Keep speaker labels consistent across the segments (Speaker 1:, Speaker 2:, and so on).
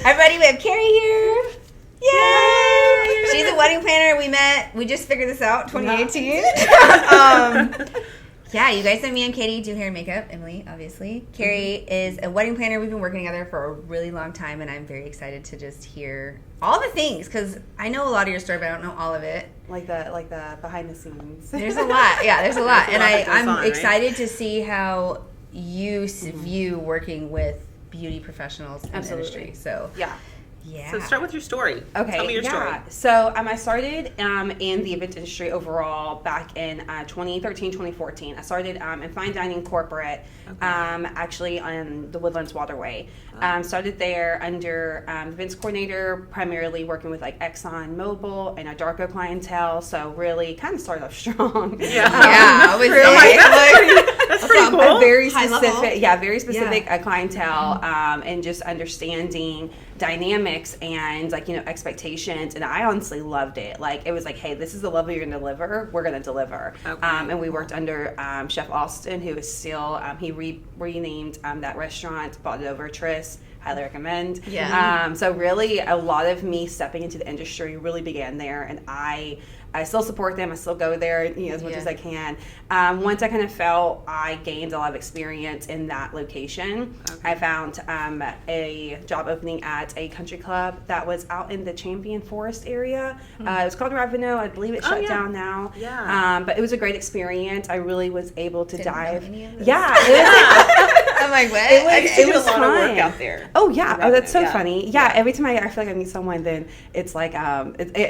Speaker 1: Everybody, we have Keri here. Yay! She's a wedding planner. We just figured this out, 2018. Yeah, you guys know me and Katie do hair and makeup. Emily, obviously. Keri is a wedding planner. We've been working together for a really long time, and I'm very excited to just hear all the things, because I know a lot of your story, but I don't know all of it.
Speaker 2: Like the behind the scenes.
Speaker 1: There's a lot. Yeah, there's a lot. And I'm excited
Speaker 2: right?
Speaker 1: to see how you view working with beauty professionals in the industry. So
Speaker 2: yeah.
Speaker 3: So start with your story.
Speaker 2: Okay.
Speaker 3: Tell me your story.
Speaker 2: So I started in the event industry overall back in 2013, 2014. I started in fine dining corporate, actually on the Woodlands Waterway. Started there under events coordinator, primarily working with like Exxon Mobil and a Darko clientele. So really kind of started off strong.
Speaker 1: I would say.
Speaker 3: That's pretty cool.
Speaker 2: A very specific, clientele, and just understanding dynamics and expectations. And I honestly loved it. Like, it was like, hey, this is the level you're going to deliver. We're going to deliver. Okay. And we worked under Chef Austin, who is still, he renamed that restaurant, bought it over Tris. Highly recommend.
Speaker 1: Yeah.
Speaker 2: So really, a lot of me stepping into the industry really began there, and I still support them. I still go there, as much as I can. Once I kind of felt I gained a lot of experience in that location, I found a job opening at a country club that was out in the Champion Forest area. It was called Ravenel. I believe it's shut down now.
Speaker 3: Yeah.
Speaker 2: But it was a great experience. I really was able to dive.
Speaker 1: Yeah. I'm like, what?
Speaker 2: It was
Speaker 3: a lot
Speaker 2: fun.
Speaker 3: of work out there.
Speaker 2: Oh yeah, that's so funny. Yeah, every time I feel like I meet someone, then it's like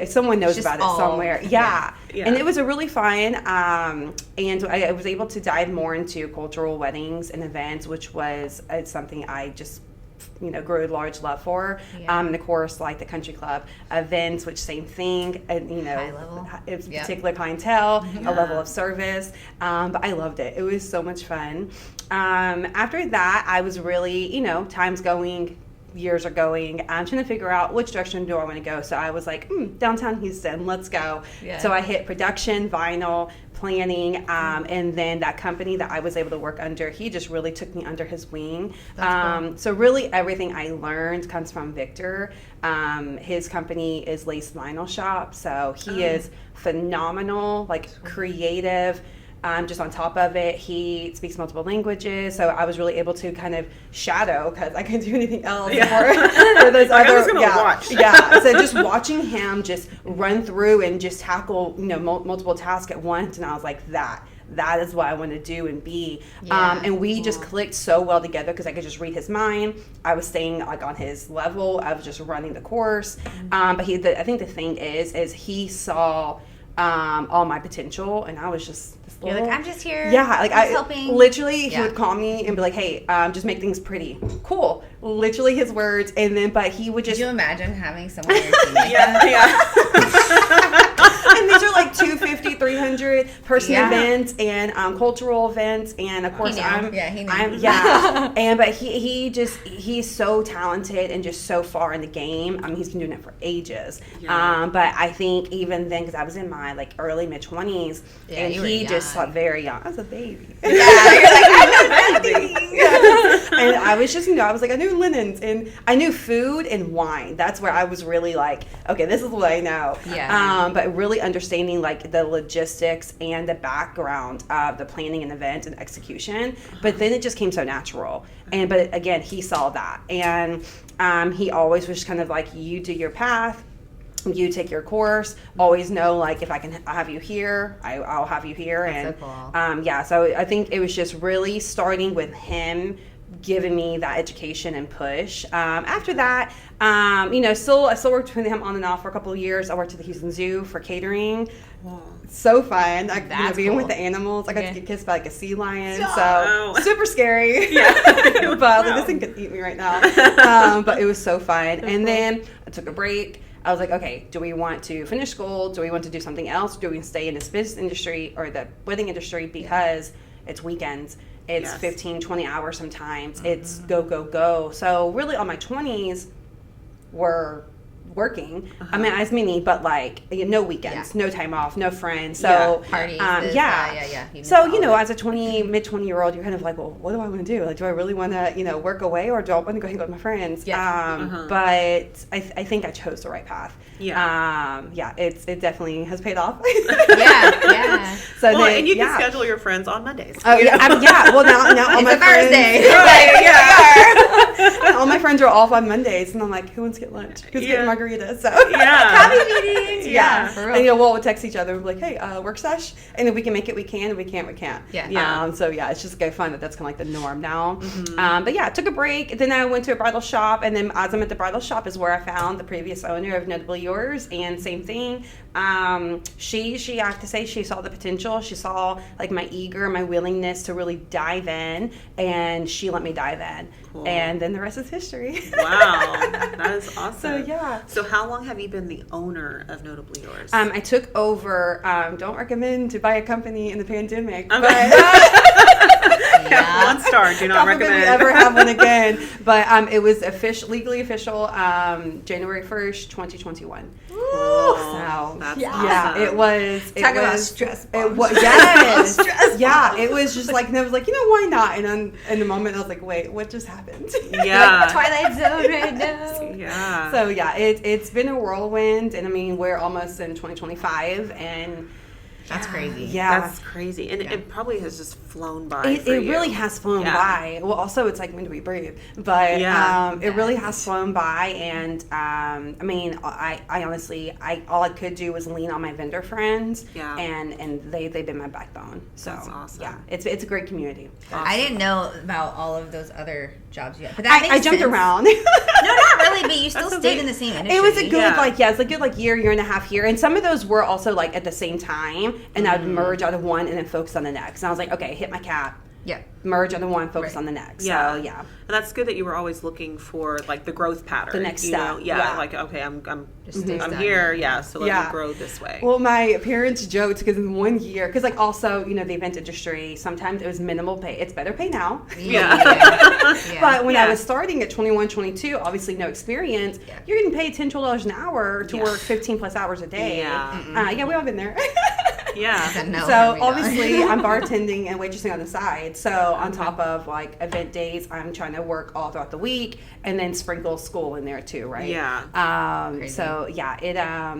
Speaker 2: someone knows about it somewhere. Yeah. And it was a really fun, and I was able to dive more into cultural weddings and events, which was something I just grew a large love for. And of course, like the country club events, which same thing, and
Speaker 1: high level.
Speaker 2: It's particular clientele, a level of service, but I loved it. It was so much fun. After that, I was really, time's going, years are going. I'm trying to figure out which direction do I want to go. So I was like, downtown Houston, let's go. Yeah. So I hit production, vinyl, planning, and then that company that I was able to work under, he just really took me under his wing. Cool. So really everything I learned comes from Victor. His company is Lace Vinyl Shop, so he is phenomenal, creative. Just on top of it, he speaks multiple languages, so I was really able to kind of shadow, because I couldn't do anything else. For those
Speaker 3: I was gonna watch.
Speaker 2: So just watching him just run through and just tackle multiple tasks at once, and I was like, that is what I want to do and be. And we just clicked so well together, because I could just read his mind. I was staying on his level. I was just running the course. But I think the thing is he saw all my potential, and I was just
Speaker 1: you're like, I'm just here.
Speaker 2: Yeah,
Speaker 1: I'm helping.
Speaker 2: Literally, he would call me and be like, hey, just make things pretty. Cool. Literally his words. And then, but he would just.
Speaker 1: Could you imagine having someone in your team?
Speaker 2: And these are like 250, 300 person events and cultural events, and of course but he's so talented and just so far in the game. He's been doing it for ages. But I think even then, because I was in my early mid 20s, and he just very young. I was a baby.
Speaker 1: Yeah, you're like, I know nothing.
Speaker 2: And I was just, I was like, I knew linens and I knew food and wine. That's where I was really like, okay, this is what I know.
Speaker 1: Yeah.
Speaker 2: But really understanding the logistics and the background of the planning and event and execution. But then it just came so natural. But again, he saw that, and he always was kind of like, you do your path. You take your course. Always know, if I can have you here, I'll have you here.
Speaker 1: That's so cool.
Speaker 2: So I think it was just really starting with him giving me that education and push. After that, I still worked with him on and off for a couple of years. I worked at the Houston Zoo for catering. Wow. So fun. Being with the animals. I got to get kissed by a sea lion. So super scary. Yeah. But this thing could eat me right now. But it was so fun. And then I took a break. I was like, okay, do we want to finish school? Do we want to do something else? Do we stay in this business industry or the wedding industry, because it's weekends? It's 15, 20 hours sometimes. It's go, go, go. So really all my 20s were working. I mean, as many, but like no weekends, no time off, no friends. So
Speaker 1: parties.
Speaker 2: So as a mid 20-year-old, you're kind of like, well, what do I want to do? Like, do I really want to work away, or do I want to go hang out with my friends? But I think I chose the right path. It definitely has paid off. So
Speaker 3: and you can schedule your friends on Mondays.
Speaker 2: Oh well now all
Speaker 1: it's
Speaker 2: my
Speaker 1: a Thursday.
Speaker 2: All my friends are off on Mondays, and I'm like, who wants to get lunch? Who's getting margaritas? So
Speaker 1: coffee meetings.
Speaker 2: For real. And we'll text each other and be like, hey, work sesh, and if we can make it, we can. If we can't, we can't. So it's just kind of fun that's kind of like the norm now. But I took a break. Then I went to a bridal shop, and then as I'm at the bridal shop is where I found the previous owner of Notably Yours, and same thing. She I have to say, she saw the potential. She saw like my willingness to really dive in, and she let me dive in. Cool. And then the rest is history.
Speaker 3: Wow, that is awesome. So how long have you been the owner of Notably Yours?
Speaker 2: I took over. Don't recommend to buy a company in the pandemic.
Speaker 3: Okay.
Speaker 2: But
Speaker 3: 1 star. Do not recommend.
Speaker 2: We ever have one again. But it was legally official January 1st, 2021. So
Speaker 3: that's awesome.
Speaker 2: It was.
Speaker 1: Talk about stress.
Speaker 2: It was it was just like, and I was like, why not? And then in the moment, I was like, wait, what just happened?
Speaker 1: Like Twilight Zone right now.
Speaker 2: So it's been a whirlwind, and I mean we're almost in 2025, and
Speaker 1: that's crazy.
Speaker 3: That's crazy, and it probably has just flown by.
Speaker 2: It really has flown by. Well, also it's like, when do we breathe? But it really has flown by, and I mean, I honestly, all I could do was lean on my vendor friends, and they've been my backbone. So
Speaker 3: that's awesome.
Speaker 2: It's a great community.
Speaker 1: Awesome. I didn't know about all of those other jobs yet, but that makes
Speaker 2: I jumped
Speaker 1: sense.
Speaker 2: around.
Speaker 1: No, not really, but you still stayed in the same industry.
Speaker 2: It was a good year and a half here, and some of those were also like at the same time, and I would merge out of one and then focus on the next. And I was like, okay, hit my cap.
Speaker 1: Yeah.
Speaker 2: Merge on the one, focus on the next.
Speaker 3: Yeah.
Speaker 2: So,
Speaker 3: And that's good that you were always looking for like the growth pattern.
Speaker 2: The next step.
Speaker 3: Like, okay, I'm here. So let me grow this way.
Speaker 2: Well, my parents joked because in 1 year, because like also, the event industry, sometimes it was minimal pay. It's better pay now. But when I was starting at 21, 22, obviously no experience, you're getting paid $10, $12 an hour to work 15 plus hours a day. We all been there. So obviously I'm bartending and waitressing on the side. So on top of like event days, I'm trying to work all throughout the week and then sprinkle school in there too, right?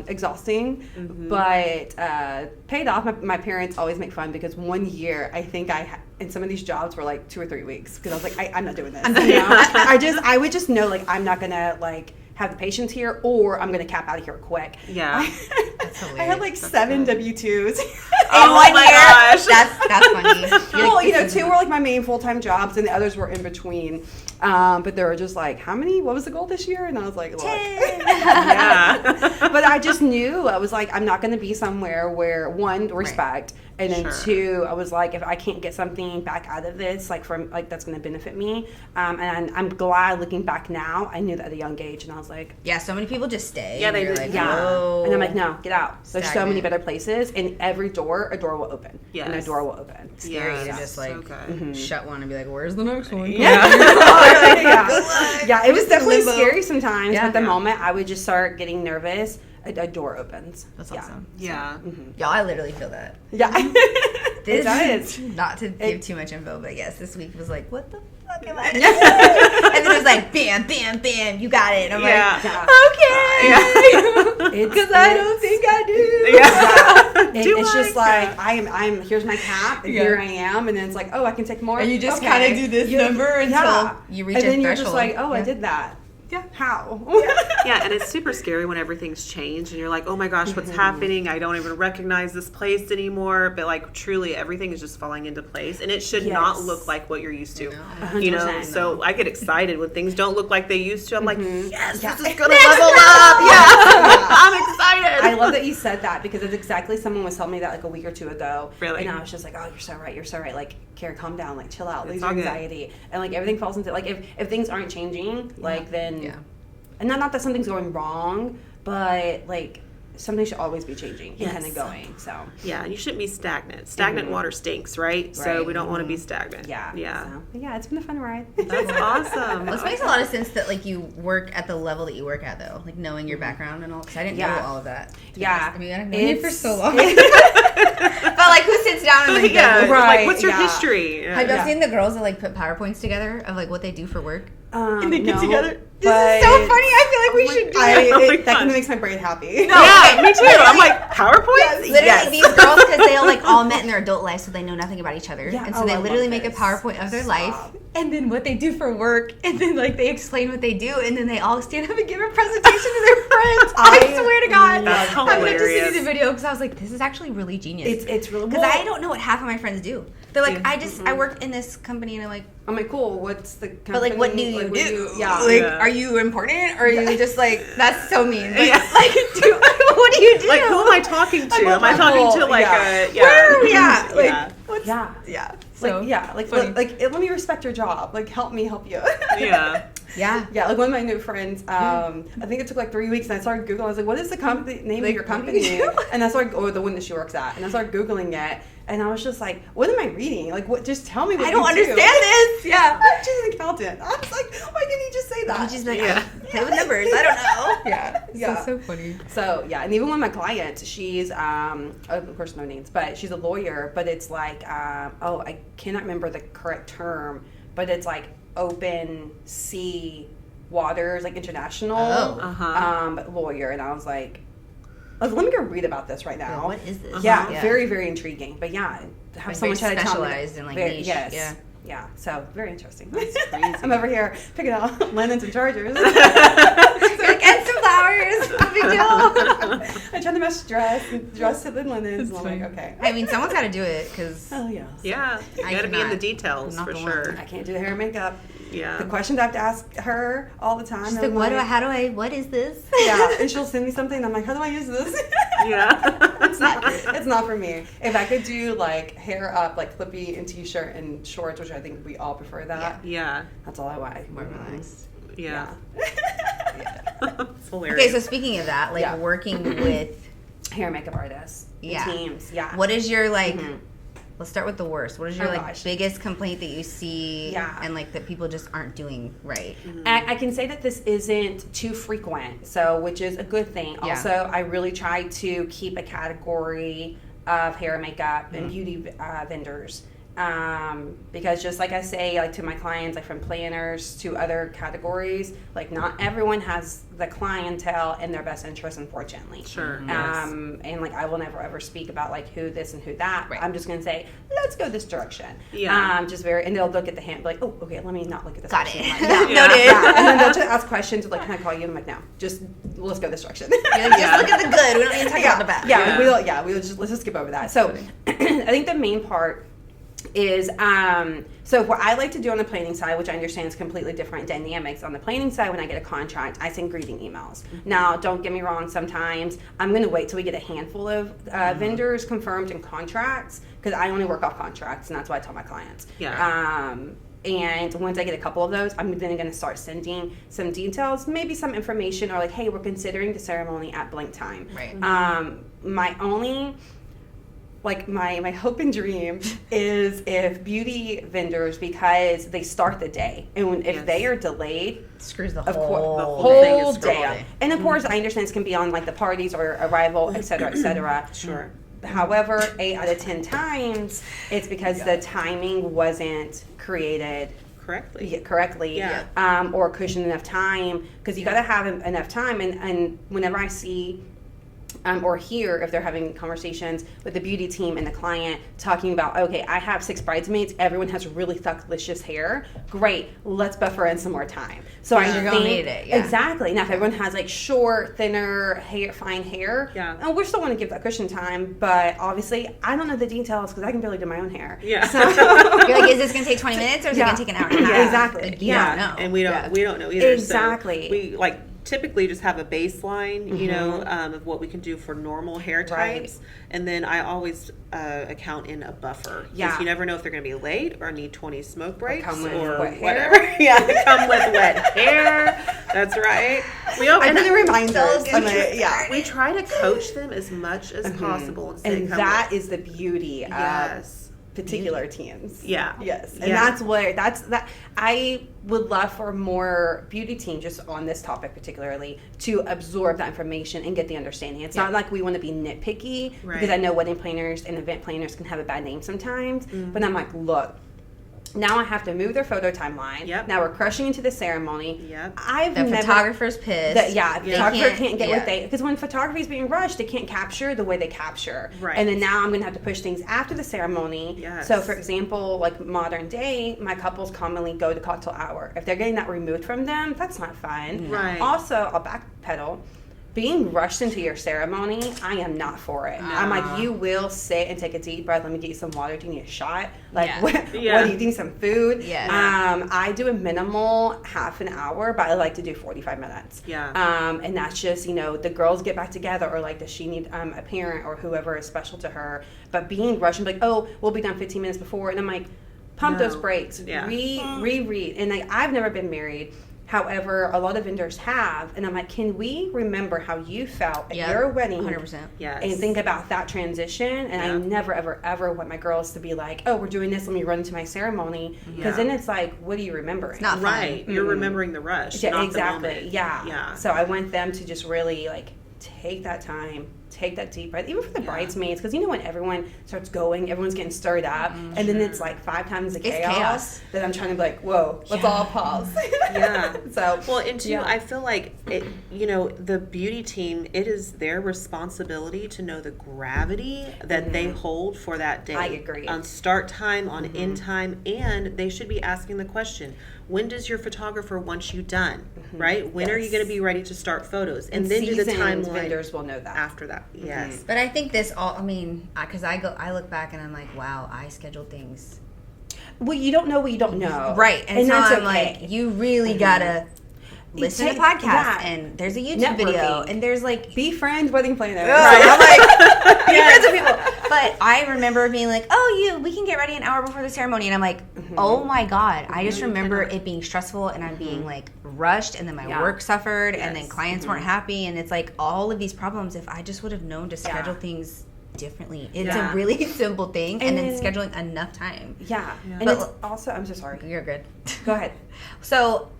Speaker 2: Exhausting, but paid off. My parents always make fun because 1 year I think in some of these jobs were like 2 or 3 weeks because I was like, I'm not doing this. I would just know like I'm not gonna like have the patience here, or I'm gonna cap out of here quick.
Speaker 1: That's hilarious.
Speaker 2: I had like 7 W-2s.
Speaker 3: Oh my gosh,
Speaker 1: that's funny.
Speaker 2: Well, 2 were like my main full-time jobs, and the others were in between. But they were just like, how many? What was the goal this year? And I was like, look.
Speaker 1: 10.
Speaker 2: But I just knew, I was like, I'm not going to be somewhere where, 1, respect, and then 2, I was like, if I can't get something back out of this, like from like that's going to benefit me. And I'm glad looking back now, I knew that at a young age, and I was like,
Speaker 1: so many people just stay.
Speaker 3: Yeah, they do.
Speaker 1: Like,
Speaker 2: and I'm like, no, get out. There's so many better places, and every door, a door will open.
Speaker 3: Yes.
Speaker 2: And a door will open.
Speaker 1: It's scary to just like shut one and be like, where's the next one?
Speaker 2: It was definitely scary sometimes. But the moment I would just start getting nervous, a door opens.
Speaker 1: That's awesome.
Speaker 3: Mm-hmm.
Speaker 1: Y'all, I literally feel that.
Speaker 2: It does.
Speaker 1: Not to give too much info, but yes, this week was like, what the fuck am I doing? And then it was like, bam, bam, bam, you got it. And I'm like, okay. Because I don't think I do.
Speaker 2: It's just like, I'm here's my cap, and here I am, and then it's like, oh, I can take more.
Speaker 1: And you just kind of do this number until you reach a threshold.
Speaker 2: And then you're just like, oh, I did that. How?
Speaker 3: And it's super scary when everything's changed and you're like, oh my gosh, what's happening? I don't even recognize this place anymore. But like truly everything is just falling into place, and it should not look like what you're used to. No. So I get excited when things don't look like they used to. I'm like, yes, this is gonna level up. I'm excited.
Speaker 2: I love that you said that because it's exactly, someone was telling me that like a week or 2 ago.
Speaker 3: Really?
Speaker 2: And I was just like, oh, you're so right. Like, Keri, calm down, like chill out, lose your anxiety. And like everything falls into like if things aren't changing, like then and not that something's going wrong, but like something should always be changing and
Speaker 1: Yes.
Speaker 2: kind of going. So
Speaker 3: Yeah, and you shouldn't be stagnant. Stagnant water stinks, right? So
Speaker 1: Right.
Speaker 3: we don't want to be stagnant.
Speaker 2: yeah.
Speaker 3: Yeah.
Speaker 2: So, but yeah, it's been a fun ride.
Speaker 3: That's awesome.
Speaker 1: This makes a lot of sense that like you work at the level that you work at though, like knowing your background and all. Because I didn't know
Speaker 2: Yeah.
Speaker 1: all of that. to be
Speaker 2: Yeah.
Speaker 1: honest. I mean, I've known you for so long.
Speaker 2: It's-
Speaker 1: But like, who sits down and like,
Speaker 3: yeah,
Speaker 1: does-
Speaker 2: Right,
Speaker 3: like what's your
Speaker 2: yeah.
Speaker 3: history?
Speaker 1: Have y'all
Speaker 2: Yeah.
Speaker 1: seen the girls that like put PowerPoints together of like what they do for work?
Speaker 2: And
Speaker 1: they get together?
Speaker 2: But
Speaker 1: This is so funny. I feel like we should do it.
Speaker 3: Oh my
Speaker 2: that kind
Speaker 3: gosh.
Speaker 2: of makes my brain happy.
Speaker 1: No.
Speaker 3: Yeah,
Speaker 1: okay.
Speaker 3: me too. I'm like, PowerPoint?
Speaker 1: Literally, these girls, because they all like all met in their adult life, so they know nothing about each other,
Speaker 2: Yeah.
Speaker 1: and so
Speaker 2: Oh,
Speaker 1: they
Speaker 2: I
Speaker 1: literally
Speaker 2: love
Speaker 1: make a
Speaker 2: this.
Speaker 1: PowerPoint of their life,
Speaker 2: Stop.
Speaker 1: and then what they do for work, and then like they explain what they do, and then they all stand up and give a presentation to their friends. I swear to God,
Speaker 3: That's
Speaker 1: I'm going to
Speaker 3: hilarious.
Speaker 1: see the video because I was like, this is actually really genius.
Speaker 2: It's really
Speaker 1: Because I don't know what half of my friends do. They're like,
Speaker 3: Yeah.
Speaker 1: I work in this company, and I'm like,
Speaker 2: I'm like, cool. What's the company?
Speaker 1: but like, what do you
Speaker 2: Like,
Speaker 1: do?
Speaker 2: Yeah.
Speaker 1: Like,
Speaker 3: Yeah.
Speaker 1: are you important, or are you just like, that's so mean? Like,
Speaker 3: Yeah.
Speaker 1: like what do you do?
Speaker 3: Like, who am I talking to?
Speaker 2: I'm
Speaker 3: Am I talking to like
Speaker 2: yeah.
Speaker 3: a, yeah.
Speaker 1: Where are we at? Like,
Speaker 3: Yeah.
Speaker 1: what's,
Speaker 2: Yeah.
Speaker 1: yeah.
Speaker 2: Like, yeah, like,
Speaker 1: funny.
Speaker 2: let me respect your job. Like, help me help you.
Speaker 3: Yeah.
Speaker 1: Yeah.
Speaker 2: Yeah, like one of my new friends, I think it took like 3 weeks, and I started Googling. I was like, what is the name of your
Speaker 1: Like, what do you
Speaker 2: company?
Speaker 1: do?
Speaker 2: And I started, or the one that she works at, and I started Googling it, and I was just like, what am I reading? Like, what? Just tell me what
Speaker 1: I don't
Speaker 2: you
Speaker 1: understand
Speaker 2: do.
Speaker 1: this. Yeah.
Speaker 2: She's an accountant. I was like, why can't you just say that?
Speaker 1: I'm just like,
Speaker 3: Yeah.
Speaker 1: play with numbers. I don't know.
Speaker 2: yeah, yeah.
Speaker 1: So funny.
Speaker 2: So yeah, and even one of my clients, she's of course no names, but she's a lawyer. But it's like I cannot remember the correct term, but it's like open sea waters, like international
Speaker 3: Uh-huh.
Speaker 2: lawyer. And I was like, let me go read about this right now.
Speaker 1: What is this?
Speaker 2: Yeah, very very intriguing. But yeah, have
Speaker 1: Like
Speaker 2: someone
Speaker 1: very
Speaker 2: try to tell me.
Speaker 1: specialized and, like,
Speaker 2: Very-
Speaker 1: niche.
Speaker 2: Yes.
Speaker 1: Yeah.
Speaker 2: Yeah. So very interesting.
Speaker 3: That's crazy.
Speaker 2: I'm over here picking out linens and chargers.
Speaker 1: Like, and some flowers. No big deal.
Speaker 2: I'm trying to match dress to the linens. And I'm like, okay.
Speaker 1: I mean, someone's got to do it because
Speaker 2: Oh yeah.
Speaker 3: Yeah. You
Speaker 1: I
Speaker 3: got to be in
Speaker 1: cannot.
Speaker 3: the details
Speaker 1: I'm not
Speaker 3: for
Speaker 1: the
Speaker 3: sure.
Speaker 1: one.
Speaker 2: I can't do the hair and makeup.
Speaker 3: Yeah.
Speaker 2: The questions I have to ask her all the time.
Speaker 1: she's
Speaker 2: I'm
Speaker 1: like, what is this?
Speaker 2: Yeah, and she'll send me something. And I'm like, how do I use this?
Speaker 3: Yeah.
Speaker 2: It's not for me. If I could do like hair up, like flippy and t-shirt and shorts, which I think we all prefer that.
Speaker 3: Yeah.
Speaker 2: That's all I want.
Speaker 1: More relaxed.
Speaker 3: Yeah.
Speaker 2: Yeah.
Speaker 3: It's hilarious.
Speaker 1: Okay, so speaking of that, like
Speaker 2: Yeah.
Speaker 1: working with,
Speaker 2: Hair and makeup artists. And
Speaker 1: Yeah.
Speaker 2: teams. Yeah.
Speaker 1: what is your like?
Speaker 2: Mhm.
Speaker 1: Let's start with the worst. What is your
Speaker 2: Oh,
Speaker 1: like
Speaker 2: gosh.
Speaker 1: biggest complaint that you see?
Speaker 2: Yeah.
Speaker 1: And like that people just aren't doing right.
Speaker 2: I can say that this isn't too frequent, so which is a good thing.
Speaker 1: Yeah.
Speaker 2: Also, I really try to keep a category of hair and makeup and beauty vendors. Because just like I say, like to my clients, like from planners to other categories, like not everyone has the clientele in their best interest, unfortunately.
Speaker 3: Sure.
Speaker 2: And like I will never ever speak about like who this and who that.
Speaker 1: Right.
Speaker 2: I'm just gonna say, let's go this direction.
Speaker 3: Yeah.
Speaker 2: Just very, and they'll look at the hand, be like, oh, okay, let me not look at this.
Speaker 1: Got
Speaker 2: person.
Speaker 1: it.
Speaker 2: Like, yeah.
Speaker 3: Yeah.
Speaker 1: Noted.
Speaker 2: Yeah, and then they'll just ask questions like, "Can I call you?" And I'm like, "No, just let's go this direction."
Speaker 1: You're like, just look at the good. We don't need to talk about the bad.
Speaker 2: Yeah,
Speaker 3: Yeah.
Speaker 2: let's just skip over that. So, I think the main part is so what I like to do on the planning side, which I understand is completely different dynamics. On the planning side, when I get a contract, I send greeting emails. Now, don't get me wrong, sometimes I'm going to wait till we get a handful of vendors confirmed in contracts, because I only work off contracts, and that's what I tell my clients.
Speaker 3: Yeah.
Speaker 2: And once I get a couple of those, I'm then going to start sending some details, maybe some information, or like, hey, we're considering the ceremony at blank time.
Speaker 1: Right.
Speaker 2: My only, like my hope and dream is if beauty vendors, because they start the day, and if
Speaker 3: Yes.
Speaker 2: they are delayed,
Speaker 1: Screws the
Speaker 2: of
Speaker 1: whole,
Speaker 2: course, the
Speaker 3: whole thing
Speaker 2: whole
Speaker 3: is
Speaker 2: day.
Speaker 3: screwed.
Speaker 2: And of course, I understand this can be on like the parties or arrival, et cetera, et cetera.
Speaker 3: Sure.
Speaker 2: However, 8 out of 10 times, it's because the timing wasn't created
Speaker 3: Correctly.
Speaker 2: correctly,
Speaker 3: Yeah.
Speaker 2: or cushion enough time, because you got to have enough time. And whenever I see or hear if they're having conversations with the beauty team and the client talking about, okay, I have 6 bridesmaids, everyone has really thugglicious hair, great, let's buffer in some more time. So I
Speaker 1: You're
Speaker 2: think
Speaker 1: gonna need it, yeah.
Speaker 2: exactly. Now if everyone has like short, thinner hair, fine hair,
Speaker 3: Yeah.
Speaker 2: we still want to give that cushion time, but obviously I don't know the details because I can barely do my own hair.
Speaker 3: Yeah.
Speaker 2: So
Speaker 1: You're like, is this gonna take 20 minutes or is
Speaker 2: Yeah.
Speaker 1: it gonna take an hour and a half?
Speaker 2: Yeah, exactly.
Speaker 1: Like, you
Speaker 2: Yeah.
Speaker 1: don't know.
Speaker 3: And we don't
Speaker 2: Yeah.
Speaker 3: we don't know either.
Speaker 2: Exactly.
Speaker 3: So we like typically just have a baseline, you know, of what we can do for normal hair
Speaker 2: Right.
Speaker 3: types, and then I always account in a buffer. 'Cause
Speaker 2: Yeah.
Speaker 3: you never know if they're going to be late or need 20 smoke breaks
Speaker 2: come with
Speaker 3: or
Speaker 2: wet hair.
Speaker 3: whatever. Yeah, come with wet hair. That's right.
Speaker 2: I put the reminders.
Speaker 3: We try to coach them as much as possible.
Speaker 2: And that is the beauty of particular teams.
Speaker 3: Yeah.
Speaker 2: Yes. And that I would love for more beauty teams just on this topic particularly to absorb that information and get the understanding. It's not like we want to be nitpicky because I know wedding planners and event planners can have a bad name sometimes. But I'm like, look, now I have to move their photo timeline. Now we're crushing into the ceremony.
Speaker 1: The photographer's pissed.
Speaker 2: The photographer can't get what they... Because when photography is being rushed, they can't capture the way they capture.
Speaker 3: Right.
Speaker 2: And then now I'm going to have to push things after the ceremony. So, for example, like modern day, my couples commonly go to cocktail hour. If they're getting that removed from them, that's not fun.
Speaker 3: Right.
Speaker 2: Also, I'll backpedal. Being rushed into your ceremony, I am not for it. I'm like, you will sit and take a deep breath. Let me get you some water. Do you need a shot? Like, what do you need? Some food? I do a minimal half an hour, but I like to do 45 minutes. And that's just, the girls get back together, or like, does she need a parent or whoever is special to her? But being rushed and be like, oh, we'll be done 15 minutes before. And I'm like, pump those brakes. Reread. And like, I've never been married. However, a lot of vendors have, and I'm like, can we remember how you felt at your wedding?
Speaker 1: 100%.
Speaker 2: And think about that transition. And I never, ever, ever want my girls to be like, oh, we're doing this, let me run into my ceremony. Because then it's like, what are you remembering?
Speaker 1: It's not
Speaker 3: right. You're remembering the rush. Not
Speaker 2: exactly.
Speaker 3: The moment.
Speaker 2: Yeah. So I want them to just really like take that time, take that deep breath, even for the bridesmaids, because when everyone starts going, everyone's getting stirred up, and then it's like 5 times the chaos that I'm trying to be like, whoa, let's all pause. So
Speaker 3: well, and two, I feel like it, the beauty team, it is their responsibility to know the gravity that they hold for that day.
Speaker 2: I agree.
Speaker 3: On start time, on end time, and they should be asking the question, when does your photographer want you done? Right? When are you going to be ready to start photos? And then do the timeline.
Speaker 2: Vendors will know that
Speaker 3: after that. Yes.
Speaker 1: But I think this all, because I look back and I'm like, wow, I scheduled things.
Speaker 2: Well, you don't know what you don't know.
Speaker 1: Right. And so
Speaker 2: that's
Speaker 1: I'm like, you really got to listen to podcasts, and there's a YouTube video, and there's like...
Speaker 2: Be friends, wedding planners.
Speaker 1: Right. I'm like, be friends with people. But I remember being like, we can get ready an hour before the ceremony. And I'm like, oh my God. I just remember it being stressful, and I'm being like rushed, and then my work suffered, and then clients weren't happy. And it's like all of these problems, if I just would have known to schedule things differently. It's a really simple thing, and then scheduling enough time.
Speaker 2: And it's also... I'm so sorry.
Speaker 1: You're good.
Speaker 2: Go ahead.
Speaker 1: So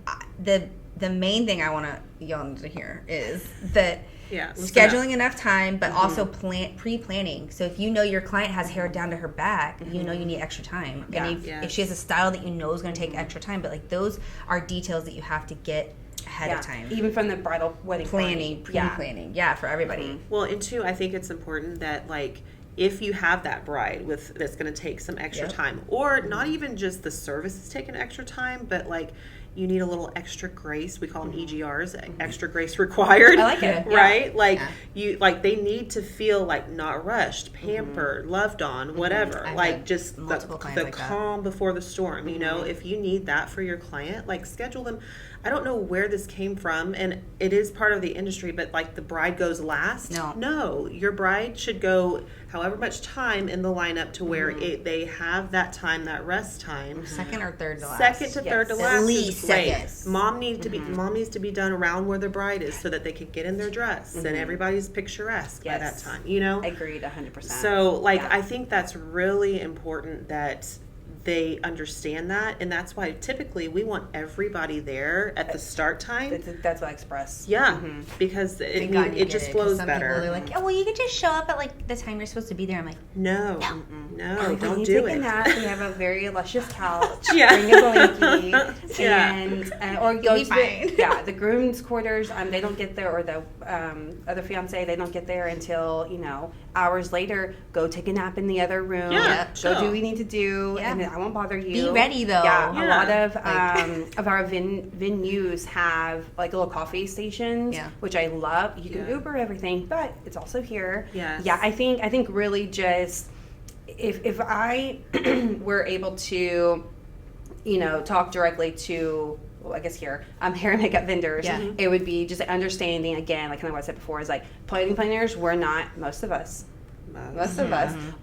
Speaker 1: the main thing I want y'all to hear is that scheduling enough time, but also pre-planning. So if your client has hair down to her back, you need extra time. And if she has a style that is going to take extra time, but like those are details that you have to get ahead of time.
Speaker 2: Even from the bridal wedding
Speaker 1: planning, pre-planning. For everybody.
Speaker 3: Well, and two, I think it's important that like if you have that bride that's going to take some extra time, or not even just the service is taking extra time, but like you need a little extra grace. We call them EGRs, extra grace required.
Speaker 2: I like it.
Speaker 3: Right? They need to feel like not rushed, pampered, loved on, whatever. Like just the calm before the storm. If you need that for your client, like schedule them. I don't know where this came from, and it is part of the industry, but like the bride goes last. No, your bride should go however much time in the lineup to where they have that time, that rest time.
Speaker 1: Second or third to last.
Speaker 3: Second to third to last.
Speaker 1: At least second.
Speaker 3: Mom needs to be done around where the bride is so that they can get in their dress and everybody's picturesque by that time.
Speaker 2: Agreed, 100%.
Speaker 3: So I think that's really important that they understand that, and that's why typically we want everybody there at the start time.
Speaker 2: That's what I express.
Speaker 3: Because it just flows better.
Speaker 1: Some people are like, you could just show up at like the time you're supposed to be there. I'm like,
Speaker 3: no, don't do it.
Speaker 2: We have a very luscious couch. Bring a blankie, and or
Speaker 1: you'll be fine.
Speaker 2: The groom's quarters. They don't get there, or the other fiance, they don't get there until hours later. Go take a nap in the other room. Go do what we need to do, and I won't bother you.
Speaker 1: Be ready though.
Speaker 2: A lot of our venues have like little coffee stations, which I love. You can Uber everything, but it's also here. I think really just if I were able to, talk directly to, well, I guess here, hair and makeup vendors, it would be just understanding, again, like kind of what I said before, is like wedding planners, most of us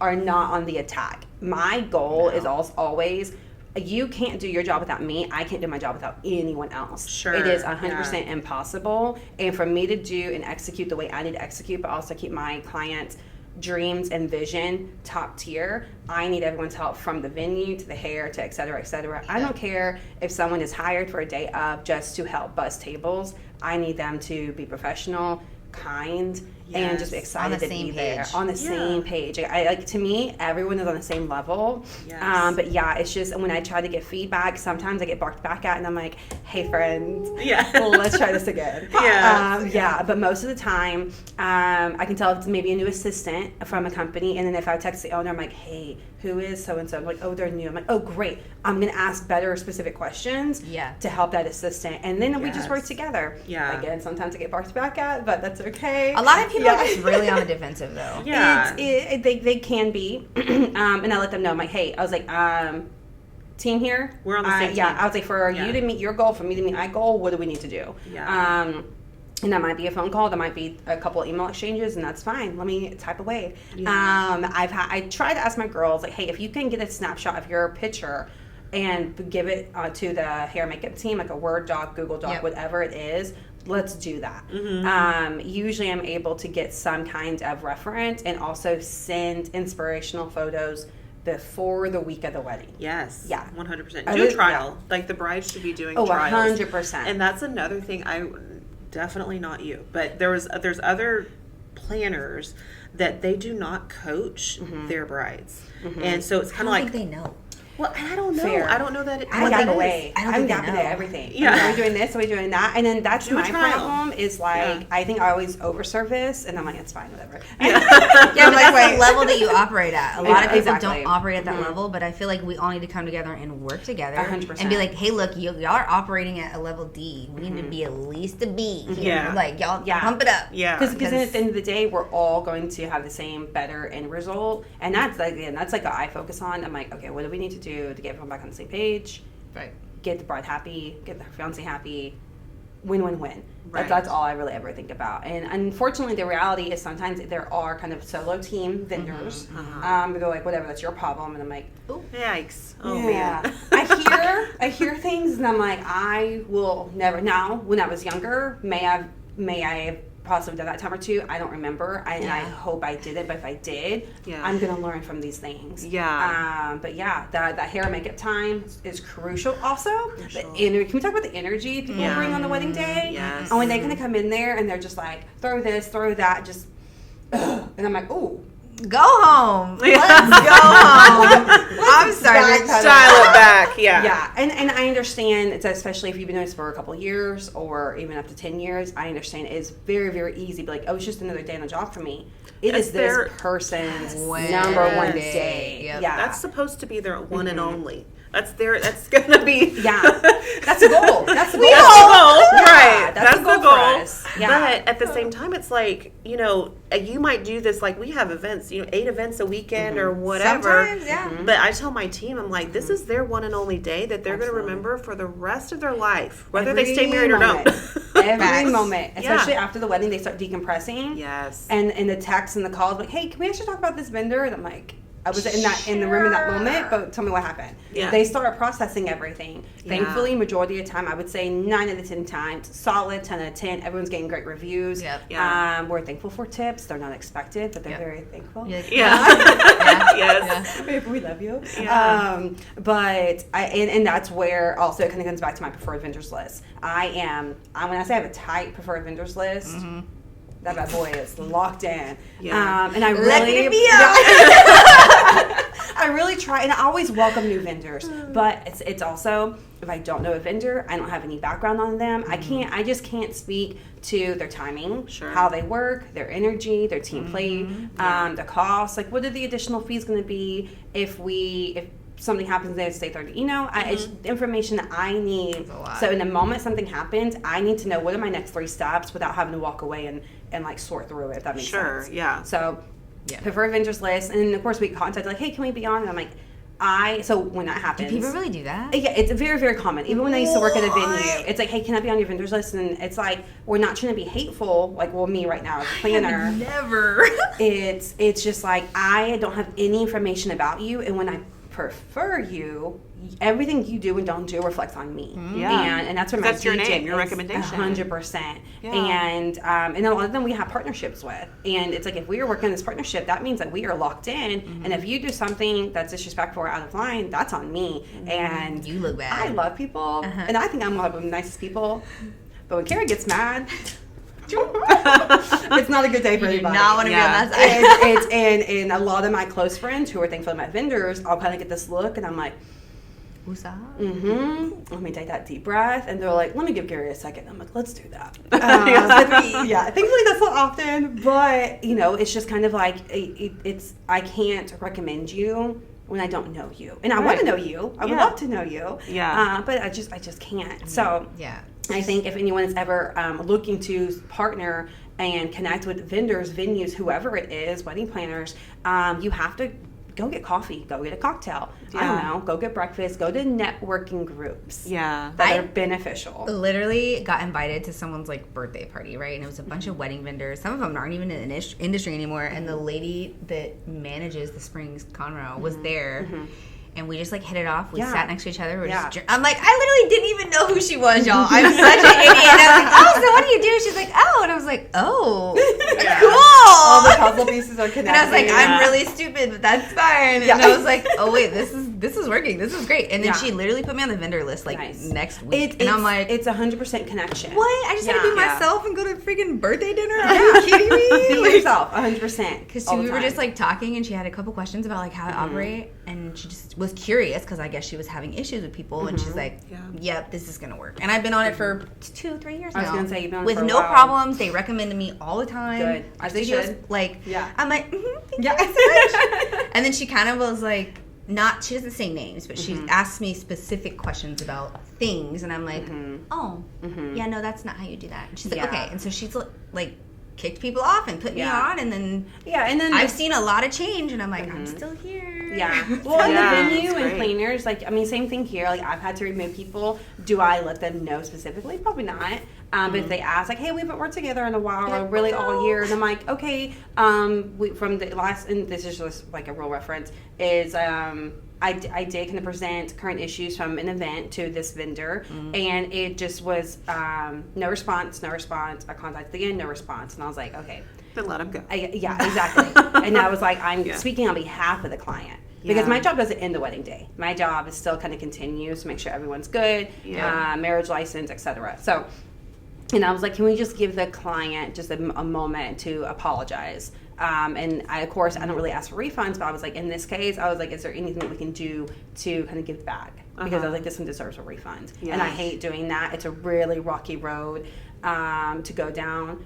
Speaker 2: are not on the attack. My goal is always you can't do your job without me. I can't do my job without anyone else.
Speaker 3: Sure.
Speaker 2: It is 100% impossible. And for me to do and execute the way I need to execute, but also keep my clients' dreams and vision top tier, I need everyone's help, from the venue to the hair to et cetera, et cetera. I don't care if someone is hired for a day of just to help buzz tables. I need them to be professional, kind, and just be excited to be there on the same page. I like, to me, everyone is on the same level.
Speaker 3: Yes.
Speaker 2: But yeah, it's just when I try to get feedback, sometimes I get barked back at, and I'm like, "Hey, friend, let's try this again." But most of the time, I can tell if it's maybe a new assistant from a company, and then if I text the owner, I'm like, "Hey, who is so and so?" I'm like, "Oh, they're new." I'm like, "Oh, great. I'm gonna ask better specific questions to help that assistant," and then we just work together. Again, sometimes I get barked back at, but that's okay.
Speaker 1: A lot of people are just really on the defensive, though.
Speaker 2: They can be, and I let them know. I'm like, "Hey," I was like, "Team here,
Speaker 3: we're on the same team."
Speaker 2: I was like, "For you to meet your goal, for me to meet my goal, what do we need to do?" And that might be a phone call, that might be a couple of email exchanges, and that's fine. Let me type away. I try to ask my girls, like, "Hey, if you can get a snapshot of your picture and give it to the hair makeup team, like a Word doc, Google doc, whatever it is, let's do that." Usually I'm able to get some kind of reference and also send inspirational photos before the week of the wedding.
Speaker 3: Yes.
Speaker 2: Yeah.
Speaker 3: 100%. Do a trial. Like, the bride should be doing trials.
Speaker 2: 100%.
Speaker 3: And that's another thing. Definitely not you, but there's other planners that they do not coach their brides. And so it's kind of like,
Speaker 1: I think they know.
Speaker 3: Well, I don't know.
Speaker 2: Fair.
Speaker 3: I don't know that.
Speaker 2: I gap away. I'm gapping at everything. Are we doing this? Are we doing that? And then that's my problem. Is like, I think I always over service, and I'm like, it's fine, whatever.
Speaker 1: But that's the level that you operate at. A lot of people don't operate at that level, but I feel like we all need to come together and work together
Speaker 2: 100%.
Speaker 1: and be like, "Hey, look, y'all are operating at a level D. We need to be at least a B here. Like, y'all pump it up."
Speaker 2: Because at the end of the day, we're all going to have the same better end result, and that's like what I focus on. I'm like, okay, what do we need to do to get everyone back on the same page?
Speaker 1: Right.
Speaker 2: Get the bride happy, get the fiance happy, win-win-win.
Speaker 3: Right.
Speaker 2: That's all I really ever think about. And unfortunately, the reality is sometimes there are kind of solo team vendors. They go like, "Whatever, that's your problem," and I'm like,
Speaker 3: "Ooh, yikes! Oh man."
Speaker 2: I hear things, and I'm like, I will never. Now, when I was younger, may I have possibly done that time or two. I don't remember. And I hope I didn't, but if I did, I'm going to learn from these things. But that hair and makeup time is crucial. Also, can we talk about the energy people bring on the wedding day?
Speaker 3: Yes.
Speaker 2: And when they kind of come in there and they're just like, throw this, throw that, just, and I'm like, ooh.
Speaker 1: Go home. Let's go home. I'm sorry.
Speaker 3: Dial it back.
Speaker 2: Yeah. And I understand, it's especially if you've been doing this for a couple of years or even up to 10 years, I understand it's very, very easy to be like, "Oh, it's just another day on the job for me." It is this person's number one day.
Speaker 1: Yep.
Speaker 2: Yeah.
Speaker 3: That's supposed to be their one and only. That's gonna be
Speaker 2: that's the goal. That's the goal.
Speaker 3: Right.
Speaker 2: That's the goal for us.
Speaker 3: But at the same time, it's like, you might do this, like, we have events, 8 events a weekend or whatever.
Speaker 1: Sometimes,
Speaker 3: But I tell my team, I'm like, this is their one and only day that they're going to remember for the rest of their life, whether they stay married or don't.
Speaker 2: Every moment, especially after the wedding, they start decompressing.
Speaker 3: Yes.
Speaker 2: And the texts and the calls, like, "Hey, can we actually talk about this vendor?" And I'm like, I was in the room in that moment, but tell me what happened. They start processing everything. Thankfully, majority of the time, I would say 9 out of 10 times, solid 10 out of 10. Everyone's getting great reviews. We're thankful for tips. They're not expected, but they're very thankful.
Speaker 3: Yes.
Speaker 2: We love you. But and that's where also it kind of comes back to my preferred vendors list. When I say I have a tight preferred vendors list, that bad boy is locked in. And I really I really try, and I always welcome new vendors, but it's also, if I don't know a vendor, I don't have any background on them, I just can't speak to their timing, how they work, their energy, their team play, the cost, like what are the additional fees going to be if something happens there, say 30, it's information that I need. So in the moment something happens, I need to know what are my next 3 steps without having to walk away and like sort through it, if that makes sense. So preferred vendors list, and of course we contact like, "Hey, can we be on?" And I'm like, so when that happens,
Speaker 1: do people really do that?
Speaker 2: Yeah, it's very, very common. Even when I used to work at a venue, it's like, "Hey, can I be on your vendors list?" And it's like, we're not trying to be hateful, like, well, me right now as a planner,
Speaker 1: never.
Speaker 2: It's just like, I don't have any information about you, and when I prefer you, everything you do and don't do reflects on me.
Speaker 3: Yeah.
Speaker 2: And that's what my
Speaker 3: That's your
Speaker 2: DJ
Speaker 3: name, your
Speaker 2: is,
Speaker 3: recommendation.
Speaker 2: 100%.
Speaker 3: Yeah.
Speaker 2: And a lot of them we have partnerships with. And it's like, if we are working on this partnership, that means that we are locked in. And if you do something that's disrespectful or out of line, that's on me. And
Speaker 1: You look bad.
Speaker 2: I love people. And I think I'm one of the nicest people. But when Keri gets mad, it's not a good day for
Speaker 1: You do
Speaker 2: anybody.
Speaker 1: not want to be on that side.
Speaker 2: And a lot of my close friends who are thankfully my vendors, I'll kind of get this look, and I'm like, let me take that deep breath, and they're like, let me give Keri a second. I'm like, let's do that. Thankfully that's not often, but it's just kind of like it's I can't recommend you when I don't know you, and I want to know you. I would love to know you. But I just can't. So I think if anyone is ever looking to partner and connect with vendors, venues, whoever it is, wedding planners, you have to go get coffee, go get a cocktail. I don't know, go get breakfast, go to networking groups. That are beneficial.
Speaker 1: Literally got invited to someone's birthday party, right? And it was a bunch of wedding vendors. Some of them aren't even in the industry anymore. And the lady that manages the Springs Conroe was there. And we just hit it off. We sat next to each other. I'm like, I literally didn't even know who she was, y'all. I'm such an idiot. And I was like, oh, so what do you do? She's like, oh. And I was like, oh, cool.
Speaker 2: All the puzzle pieces are connected.
Speaker 1: And I was like, I'm really stupid, but that's fine. And I was like, oh wait, this is working. This is great. And then she literally put me on the vendor list next week. And I'm like,
Speaker 2: it's 100% connection.
Speaker 1: What? I just had to be myself and go to freaking birthday dinner? Are you kidding me?
Speaker 2: Be yourself, 100%.
Speaker 1: Because we were just talking, and she had a couple questions about how to operate, and she just was curious because I guess she was having issues with people, and she's like, yep, this is gonna work. And I've been on it for 2-3 years now.
Speaker 2: I was gonna say, you've been on it
Speaker 1: with
Speaker 2: for a
Speaker 1: no
Speaker 2: while.
Speaker 1: problems. They recommended me all the time.
Speaker 2: Good.
Speaker 1: Our
Speaker 2: As they
Speaker 1: studios,
Speaker 2: should.
Speaker 1: I'm like, thank you so much. And then she kind of was like, she doesn't say names, but she asked me specific questions about things, and I'm like, yeah, no, that's not how you do that. And she's like, okay. And so she's kicked people off and put me on, and then I've seen a lot of change, and I'm like, I'm still here.
Speaker 2: Well, in the venue and planners, same thing here. I've had to remove people. Do I let them know specifically? Probably not. But if they ask, hey, we haven't worked together in a while, or really all year, and I'm like, okay, from the last, and this is just a real reference, is I did kind of present current issues from an event to this vendor, and it just was no response. I contacted again, no response, and I was like, okay.
Speaker 3: Then let them go.
Speaker 2: Exactly. And I was like, I'm speaking on behalf of the client. Because my job doesn't end the wedding day. My job is still kind of continues to make sure everyone's good, marriage license, etc. So, and I was like, can we just give the client just a moment to apologize? And of course, I don't really ask for refunds, but I was like, in this case, I was like, is there anything that we can do to kind of give back? Because I was like, this one deserves a refund. And I hate doing that. It's a really rocky road to go down.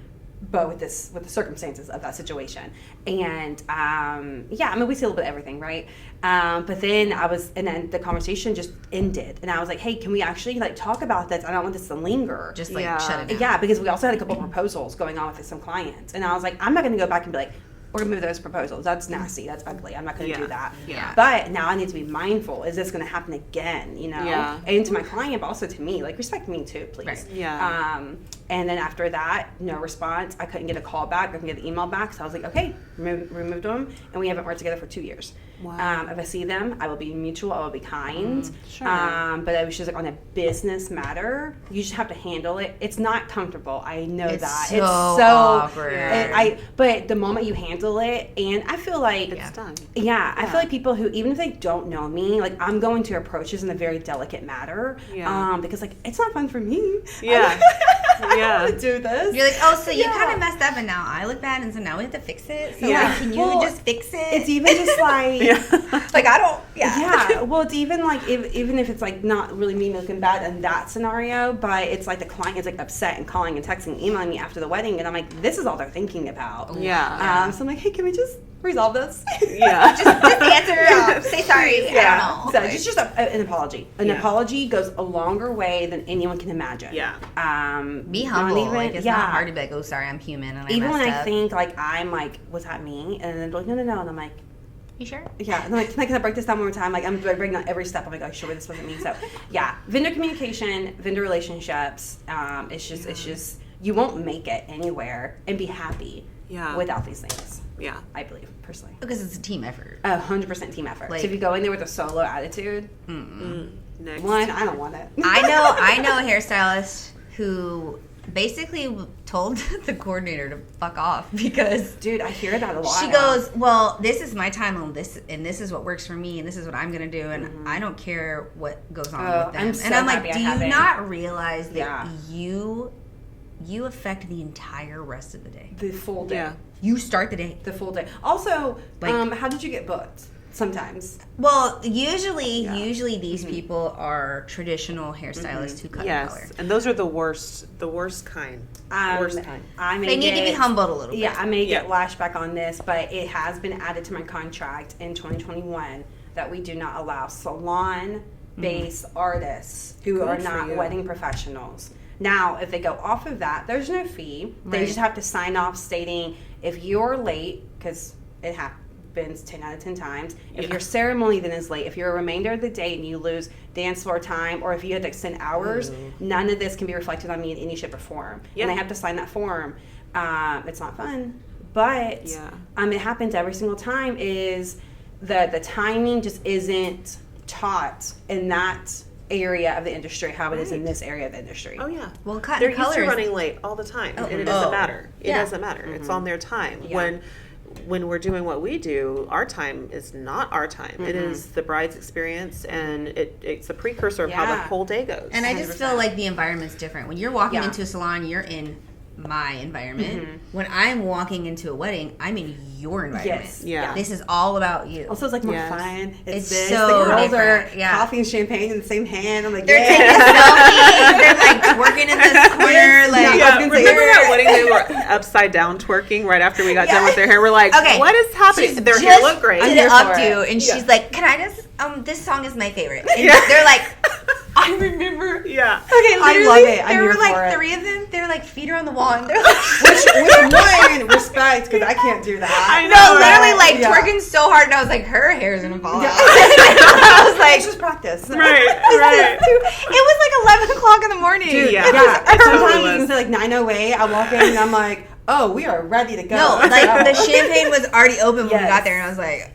Speaker 2: But with the circumstances of that situation, and we see a little bit of everything, right? But then then the conversation just ended, and I was like, hey, can we actually talk about this? I don't want this to linger.
Speaker 1: Just shut it down.
Speaker 2: Yeah, because we also had a couple of proposals going on with some clients, and I was like, I'm not going to go back and be like, we're going to move those proposals. That's nasty. That's ugly. I'm not going to do that. But now I need to be mindful. Is this going to happen again? And to my client, but also to me, respect me too, please.
Speaker 1: Right.
Speaker 2: And then after that, no response. I couldn't get a call back. I couldn't get an email back. So I was like, okay, removed them. And we haven't worked together for 2 years.
Speaker 3: Wow.
Speaker 2: If I see them, I will be mutual. I will be kind.
Speaker 3: Sure.
Speaker 2: But I was just on a business matter, you just have to handle it. It's not comfortable. I know that.
Speaker 1: So awkward.
Speaker 2: But the moment you handle it, and I feel like
Speaker 3: it's done.
Speaker 2: Yeah, I feel like people who, even if they don't know me, I'm going to approach this in a very delicate manner. Because it's not fun for me. I don't do this.
Speaker 1: You're like, oh, so you kind of messed up, and now I look bad, and so now we have to fix it. So can you just fix it?
Speaker 2: It's even just
Speaker 1: I don't.
Speaker 2: Well, it's even even if it's not really me looking bad in that scenario, but it's the client is upset and calling and texting, emailing me after the wedding, and I'm like, this is all they're thinking about. So I'm like, hey, can we just resolve this?
Speaker 1: Just answer. Say sorry. I don't know.
Speaker 2: So it's just an apology. An apology goes a longer way than anyone can imagine.
Speaker 1: Be humble. It's not hard to be like, oh, sorry, I'm human, and
Speaker 2: even when
Speaker 1: I
Speaker 2: think I'm was that me? And then they're like, no, and I'm like,
Speaker 1: you sure?
Speaker 2: Yeah, and can I break this down one more time? I'm breaking down every step. I'm like, oh, sure, this wasn't me. So, vendor communication, vendor relationships. It's just you won't make it anywhere and be happy
Speaker 3: Yeah.
Speaker 2: without these things.
Speaker 3: Yeah.
Speaker 2: I believe, personally.
Speaker 1: Because it's a team effort.
Speaker 2: 100% team effort.
Speaker 1: Like-
Speaker 2: so if you go in there with a solo attitude,
Speaker 3: Next.
Speaker 2: one, I don't want it.
Speaker 1: I know a hairstylist who basically told the coordinator to fuck off because
Speaker 2: Dude, I hear that a lot.
Speaker 1: she goes, well, this is my time on this, and this is what works for me, and this is what I'm gonna do, and I don't care what goes on with them.
Speaker 2: I'm so
Speaker 1: and I'm like,
Speaker 2: happy I
Speaker 1: do you
Speaker 2: haven't.
Speaker 1: not realize that
Speaker 2: Yeah.
Speaker 1: you affect the entire rest of the day?
Speaker 2: The full day.
Speaker 3: Yeah.
Speaker 1: You start the day.
Speaker 2: The full day. Also,
Speaker 1: Like-
Speaker 2: how did you get booked? Sometimes.
Speaker 1: Well, usually these people are traditional hairstylists who cut in color.
Speaker 3: Yes, and those are the worst kind. Worst kind.
Speaker 2: I may
Speaker 1: They need to be
Speaker 2: get-
Speaker 1: humbled a little bit.
Speaker 2: Yeah, I may get
Speaker 3: Yeah.
Speaker 2: lashed back on this, but it has been added to my contract in 2021 that we do not allow salon-based artists who
Speaker 3: Good
Speaker 2: are
Speaker 3: for
Speaker 2: not
Speaker 3: you.
Speaker 2: wedding professionals. Now, if they go off of that, there's no fee. They
Speaker 1: Right.
Speaker 2: just have to sign off stating if you're late, because it happens 10 out of 10 times. If
Speaker 3: Yeah.
Speaker 2: your ceremony then is late, if you're a remainder of the day and you lose dance floor time, or if you had to extend hours, none of this can be reflected on me in any shape or form.
Speaker 3: Yeah.
Speaker 2: And they have to sign that form. It's not fun, but
Speaker 3: Yeah.
Speaker 2: it happens every single time. Is the timing just isn't taught in that area of the industry how it is in this area of the industry.
Speaker 3: Oh yeah.
Speaker 1: Well, cut
Speaker 3: They're
Speaker 1: and
Speaker 3: used to
Speaker 1: colors.
Speaker 3: running late all the time, and it
Speaker 1: Oh.
Speaker 3: doesn't matter. It
Speaker 1: Yeah.
Speaker 3: doesn't matter. It's on their time.
Speaker 2: Yeah.
Speaker 3: When we're doing what we do, our time is not our time. It is the bride's experience, and it's a precursor of how the
Speaker 2: Yeah.
Speaker 3: whole day goes.
Speaker 1: And I just feel like the environment's different. When you're walking
Speaker 2: Yeah.
Speaker 1: into a salon, you're in my environment. When I'm walking into a wedding, I'm in your environment.
Speaker 2: Yes.
Speaker 3: Yeah.
Speaker 1: This is all about you.
Speaker 2: Also, it's like more
Speaker 3: Yes.
Speaker 2: fun.
Speaker 1: It's
Speaker 2: this.
Speaker 1: so
Speaker 2: the girls are
Speaker 1: different, yeah.
Speaker 2: coffee and champagne in the same hand. I'm like,
Speaker 1: They're
Speaker 2: yeah.
Speaker 1: taking selfies. They're like twerking in this corner. Like,
Speaker 2: Yeah.
Speaker 3: Yeah,
Speaker 2: I was gonna say-
Speaker 3: remember that wedding they were upside down twerking right after we got done with their hair? We're like,
Speaker 1: Okay.
Speaker 3: what is happening?
Speaker 1: She's
Speaker 3: Their
Speaker 1: just
Speaker 3: hair looked great.
Speaker 1: did
Speaker 2: here
Speaker 1: it
Speaker 2: for
Speaker 1: updo,
Speaker 2: it.
Speaker 1: and
Speaker 3: Yeah.
Speaker 1: she's like, "Can I just? This song is my favorite." And
Speaker 3: Yeah.
Speaker 1: they're like, "I remember."
Speaker 3: Yeah.
Speaker 1: Okay,
Speaker 2: I
Speaker 1: literally,
Speaker 2: love it. I'm
Speaker 1: there
Speaker 2: here
Speaker 1: were like
Speaker 2: for it.
Speaker 1: 3 of them. They're like feet are on the wall, and they're like,
Speaker 2: which one? Respect, because I can't do that.
Speaker 3: I
Speaker 1: no,
Speaker 3: know,
Speaker 1: literally
Speaker 3: right?
Speaker 1: like
Speaker 2: Yeah.
Speaker 1: twerking so hard, and I was like, her hair is gonna fall
Speaker 2: Yeah.
Speaker 1: out. I was like,
Speaker 2: It's just practice.
Speaker 3: Right, right.
Speaker 1: it was like 11 o'clock in the morning.
Speaker 3: Dude, yeah.
Speaker 2: Yeah.
Speaker 3: It totally
Speaker 2: Sometimes
Speaker 3: was.
Speaker 2: you can say like 9:08. I walk in and I'm like, oh, we are ready to go.
Speaker 1: No,
Speaker 2: Let's
Speaker 1: like
Speaker 2: go.
Speaker 1: the champagne was already open when we
Speaker 2: Yes.
Speaker 1: got there, and I was like,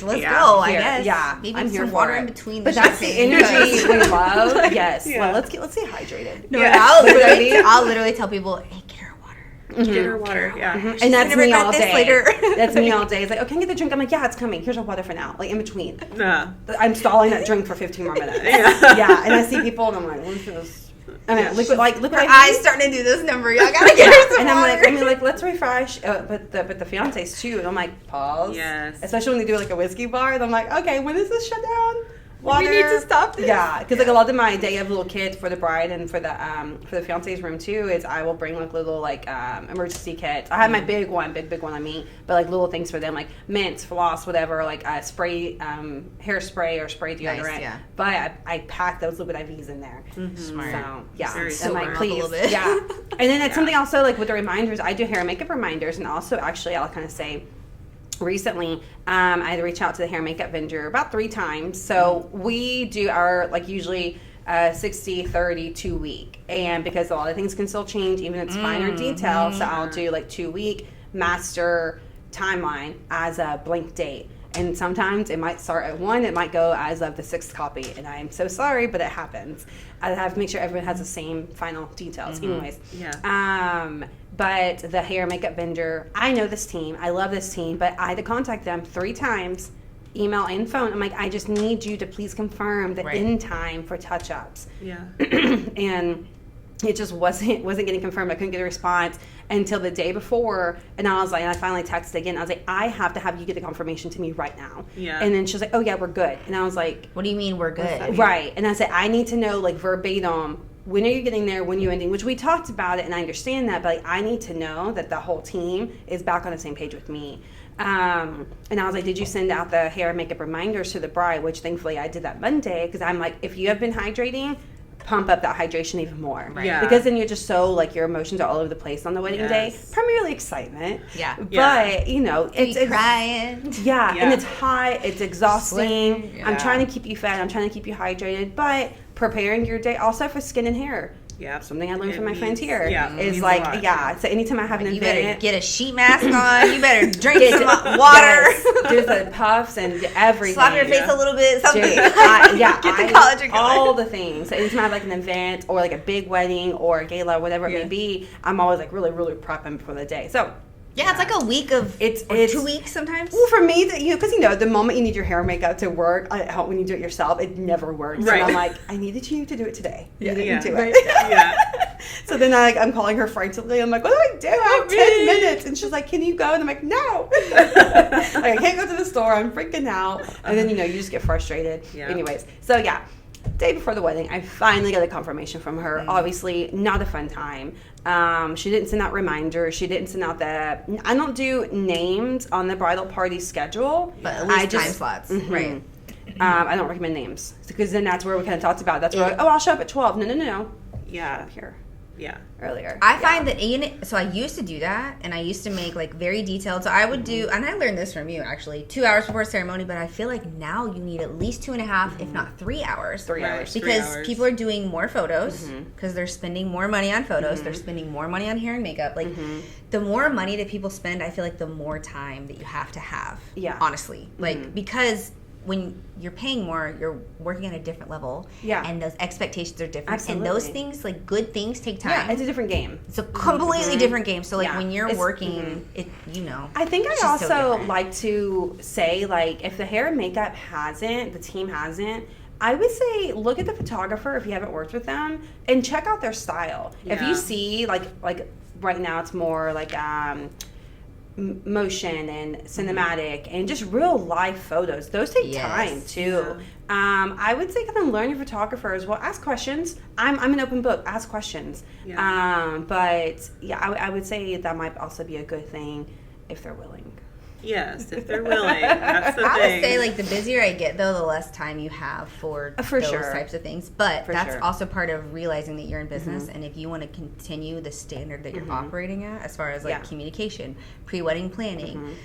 Speaker 1: let's
Speaker 3: Yeah.
Speaker 1: go, I
Speaker 2: Here.
Speaker 1: guess.
Speaker 2: Yeah,
Speaker 1: Maybe
Speaker 2: I'm here
Speaker 1: some
Speaker 2: for
Speaker 1: water
Speaker 2: it.
Speaker 1: in between
Speaker 2: But
Speaker 1: the
Speaker 2: that's the
Speaker 1: champagne,
Speaker 2: energy
Speaker 1: because-
Speaker 2: we love. Yes.
Speaker 3: Yeah.
Speaker 2: Well, let's stay hydrated.
Speaker 1: No,
Speaker 3: Yeah.
Speaker 1: I'll literally tell people, hey, get her water.
Speaker 3: Get her water. Yeah.
Speaker 2: And that's
Speaker 1: gonna
Speaker 2: me
Speaker 1: regret
Speaker 2: all
Speaker 1: this
Speaker 2: day.
Speaker 1: later.
Speaker 2: That's me all day. It's like, oh, can I get the drink? I'm like, yeah, it's coming. Here's your water for now. Like in between.
Speaker 3: Nah.
Speaker 2: I'm stalling that drink for 15 more minutes.
Speaker 3: Yeah.
Speaker 2: Yeah. And I see people and I'm like, what is this? I mean, look what
Speaker 1: Her
Speaker 2: I
Speaker 1: eyes starting to do this number. Y'all gotta get her some
Speaker 2: and I'm
Speaker 1: water.
Speaker 2: like, let's refresh. But the fiancés too. And I'm like, pause.
Speaker 3: Yes.
Speaker 2: Especially when they do like a whiskey bar. And I'm like, okay, when is this shut down? Water.
Speaker 1: We need to stop this.
Speaker 2: Yeah, because like a lot of my day of little kids for the bride and for the fiance's room too is I will bring like little like emergency kits. I have my big one on me, but like little things for them like mints, floss, whatever, like spray, hairspray or spray deodorant.
Speaker 1: Nice, yeah.
Speaker 2: But I pack those liquid IVs in there.
Speaker 1: Smart.
Speaker 2: So yeah,
Speaker 3: Very
Speaker 2: I'm like,
Speaker 3: smart.
Speaker 2: please,
Speaker 1: A little bit.
Speaker 2: yeah. And then it's something also like with the reminders. I do hair and makeup reminders, and also actually I'll kind of say. Recently, I had to reach out to the hair and makeup vendor about 3 times. So we do our like usually 60, 30, 2 week, and because a lot of things can still change, even it's finer detail. So I'll do like 2 week master timeline as a blank date. And sometimes it might start at 1, it might go as of the 6th copy. And I'm so sorry, but it happens. I have to make sure everyone has the same final details. Anyways.
Speaker 3: Yeah.
Speaker 2: But the hair and makeup vendor, I know this team. I love this team. But I had to contact them 3 times, email and phone. I'm like, I just need you to please confirm the
Speaker 1: Right.
Speaker 2: end time for touch-ups.
Speaker 3: Yeah.
Speaker 2: And it just wasn't getting confirmed. I couldn't get a response until the day before, and I was like, and I finally texted again. I was like, I have to have you get the confirmation to me right now.
Speaker 3: Yeah.
Speaker 2: And then she was like, oh yeah, we're good. And I was like,
Speaker 1: What do you mean we're good?
Speaker 2: right. And I said, I need to know like verbatim. When are you getting there? When are you ending? Which we talked about it, and I understand that, but like, I need to know that the whole team is back on the same page with me. And I was like, did you send out the hair and makeup reminders to the bride? Which thankfully I did that Monday, because I'm like, if you have been hydrating, pump up that hydration even more.
Speaker 1: Right.
Speaker 3: Yeah.
Speaker 2: Because then you're just so like your emotions are all over the place on the wedding day.
Speaker 3: Yes.
Speaker 2: Primarily excitement.
Speaker 1: Yeah.
Speaker 2: But
Speaker 3: Yeah.
Speaker 2: you know,
Speaker 1: It's crying.
Speaker 2: yeah,
Speaker 3: Yeah.
Speaker 2: and it's hot, it's exhausting.
Speaker 1: Sweating,
Speaker 2: I'm
Speaker 3: yeah.
Speaker 2: trying to keep you fed, I'm trying to keep you hydrated, but preparing your day also for skin and hair.
Speaker 3: Yeah.
Speaker 2: Something I learned from my friends here is
Speaker 3: means
Speaker 2: like,
Speaker 3: a lot,
Speaker 2: yeah. So anytime I have an
Speaker 1: You
Speaker 2: event,
Speaker 1: better get a sheet mask on. You better drink some water.
Speaker 2: do the puffs and everything.
Speaker 1: Slap your face a little bit. Something.
Speaker 2: Dude,
Speaker 1: Get the collagen going.
Speaker 2: all the things. So anytime I have like an event or like a big wedding or a gala, whatever it may be, I'm always like really, really prepping before the day. So
Speaker 1: Yeah, it's like a week of,
Speaker 2: it's
Speaker 1: 2 weeks sometimes.
Speaker 2: Well, for me, because the moment you need your hair and makeup to work, when you do it yourself, it never works.
Speaker 3: Right.
Speaker 2: And I'm like, I needed you to do it today. You didn't do
Speaker 3: Right.
Speaker 2: it.
Speaker 3: Yeah.
Speaker 2: So then I'm calling her frantically. I'm like, what do I do? I have 10 minutes. And she's like, can you go? And I'm like, no. I can't go to the store. I'm freaking out. And then, you just get frustrated.
Speaker 3: Yeah.
Speaker 2: Anyways, so yeah. Day before the wedding, I finally got a confirmation from her. Obviously, not a fun time. She didn't send out reminders. She didn't send out I don't do names on the bridal party schedule.
Speaker 1: But at least time slots. Right.
Speaker 2: I don't recommend names because then that's where we kind of talked about. That's where, I'll show up at 12. No.
Speaker 3: Yeah.
Speaker 2: Here.
Speaker 3: Yeah.
Speaker 2: Earlier.
Speaker 1: I find that so I used to do that, and I used to make like very detailed. So I would do, and I learned this from you actually, 2 hours before ceremony. But I feel like now you need at least 2.5, if not 3 hours.
Speaker 2: 3 hours.
Speaker 1: Because
Speaker 3: 3 hours.
Speaker 1: people are doing more photos because they're spending more money on photos. They're spending more money on hair and makeup. Like the more money that people spend, I feel like the more time that you have to have.
Speaker 2: Yeah.
Speaker 1: Honestly, like because when you're paying more, you're working at a different level.
Speaker 2: Yeah.
Speaker 1: And those expectations are different.
Speaker 2: Absolutely.
Speaker 1: And those things, like good things, take time.
Speaker 2: Yeah, it's a different game.
Speaker 1: It's a completely different game. So, like,
Speaker 2: Yeah.
Speaker 1: when you're
Speaker 2: It's-
Speaker 1: working, it,
Speaker 2: I think
Speaker 1: it's
Speaker 2: I
Speaker 1: just so
Speaker 2: also
Speaker 1: different.
Speaker 2: like to say, like, if the hair and makeup the team hasn't, I would say look at the photographer if you haven't worked with them and check out their style. If
Speaker 3: Yeah.
Speaker 2: you see, like right now it's more like motion and cinematic and just real life photos. Those take
Speaker 1: Yes.
Speaker 2: time too. I would say kind of learn your photographer as well. Ask questions. I'm an open book. Ask questions.
Speaker 3: Yeah.
Speaker 2: But yeah, I would say that might also be a good thing if they're willing.
Speaker 3: Yes, if they're willing. That's the
Speaker 1: I
Speaker 3: thing.
Speaker 1: would say, like, the busier I get, though, the less time you have for those
Speaker 2: sure.
Speaker 1: types of things. But
Speaker 2: For
Speaker 1: that's
Speaker 2: sure.
Speaker 1: also part of realizing that you're in business. And if you want to continue the standard that you're operating at, as far as, like, communication, pre-wedding planning,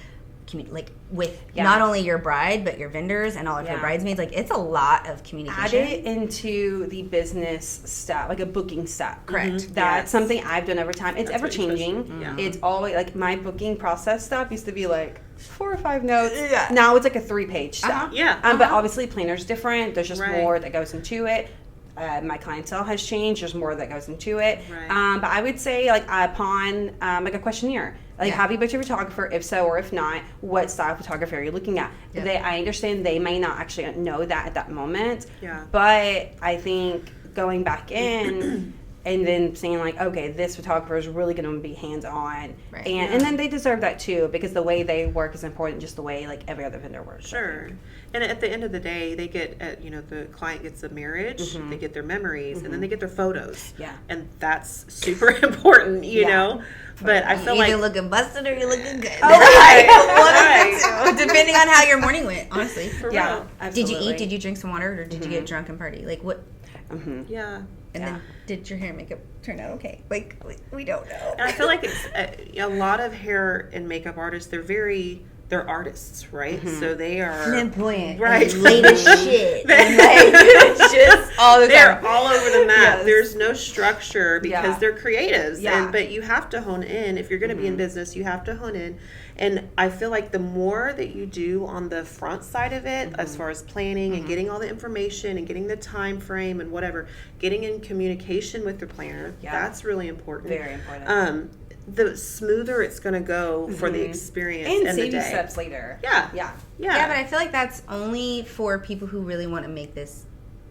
Speaker 1: like, with not only your bride, but your vendors and all of your bridesmaids, like, it's a lot of communication.
Speaker 2: Add it into the business stuff, like a booking stuff.
Speaker 1: Correct.
Speaker 2: That's something I've done over time. It's
Speaker 3: That's
Speaker 2: ever
Speaker 3: what you're supposed
Speaker 2: changing.
Speaker 3: to- yeah.
Speaker 2: It's always like my booking process stuff used to be like 4 or 5 notes.
Speaker 1: Yeah.
Speaker 2: Now it's like a 3-page stuff.
Speaker 3: Yeah.
Speaker 2: But obviously planner's different. There's just
Speaker 3: Right.
Speaker 2: more that goes into it. My clientele has changed. There's more that goes into it.
Speaker 3: Right.
Speaker 2: But I would say like upon like a questionnaire. Like, have you booked a photographer? If so, or if not, what style of photography are you looking at?
Speaker 1: Yeah.
Speaker 2: I understand they may not actually know that at that moment.
Speaker 3: Yeah.
Speaker 2: But I think going back in and then saying like, okay, this photographer is really going to be hands-on.
Speaker 1: Right.
Speaker 2: And then they deserve that too, because the way they work is important, just the way like every other vendor works.
Speaker 3: Sure. And at the end of the day, they get, the client gets a marriage, they get their memories, and then they get their photos.
Speaker 2: Yeah.
Speaker 3: And that's super important, you know? But I feel
Speaker 1: You're
Speaker 3: like.
Speaker 1: either looking busted or you're looking good.
Speaker 3: Right.
Speaker 1: One
Speaker 3: Right.
Speaker 1: of the two, depending on how your morning went, honestly.
Speaker 3: For
Speaker 2: Yeah.
Speaker 3: real.
Speaker 2: Absolutely.
Speaker 1: Did you eat? Did you drink some water? Or did you get drunk and party? Like, what?
Speaker 3: Yeah.
Speaker 1: And then did your hair and makeup turn out okay? Like, we don't know.
Speaker 3: And I feel like it's a lot of hair and makeup artists, they're artists, right? So they are
Speaker 1: Flamboyant.
Speaker 3: right.
Speaker 1: And late as shit. And, like, just all the
Speaker 3: They're
Speaker 1: time.
Speaker 3: all over the map.
Speaker 2: Yes.
Speaker 3: There's no structure because
Speaker 2: Yeah.
Speaker 3: they're creatives.
Speaker 2: Yeah.
Speaker 3: But you have to hone in. If you're going to be in business, you have to hone in. And I feel like the more that you do on the front side of it, as far as planning and getting all the information and getting the time frame and whatever, getting in communication with the planner, that's really important.
Speaker 2: Very important.
Speaker 3: The smoother it's going to go for the experience
Speaker 2: And
Speaker 3: and the
Speaker 2: save you
Speaker 3: day.
Speaker 2: steps later.
Speaker 3: Yeah.
Speaker 2: Yeah.
Speaker 1: Yeah, but I feel like that's only for people who really want to make this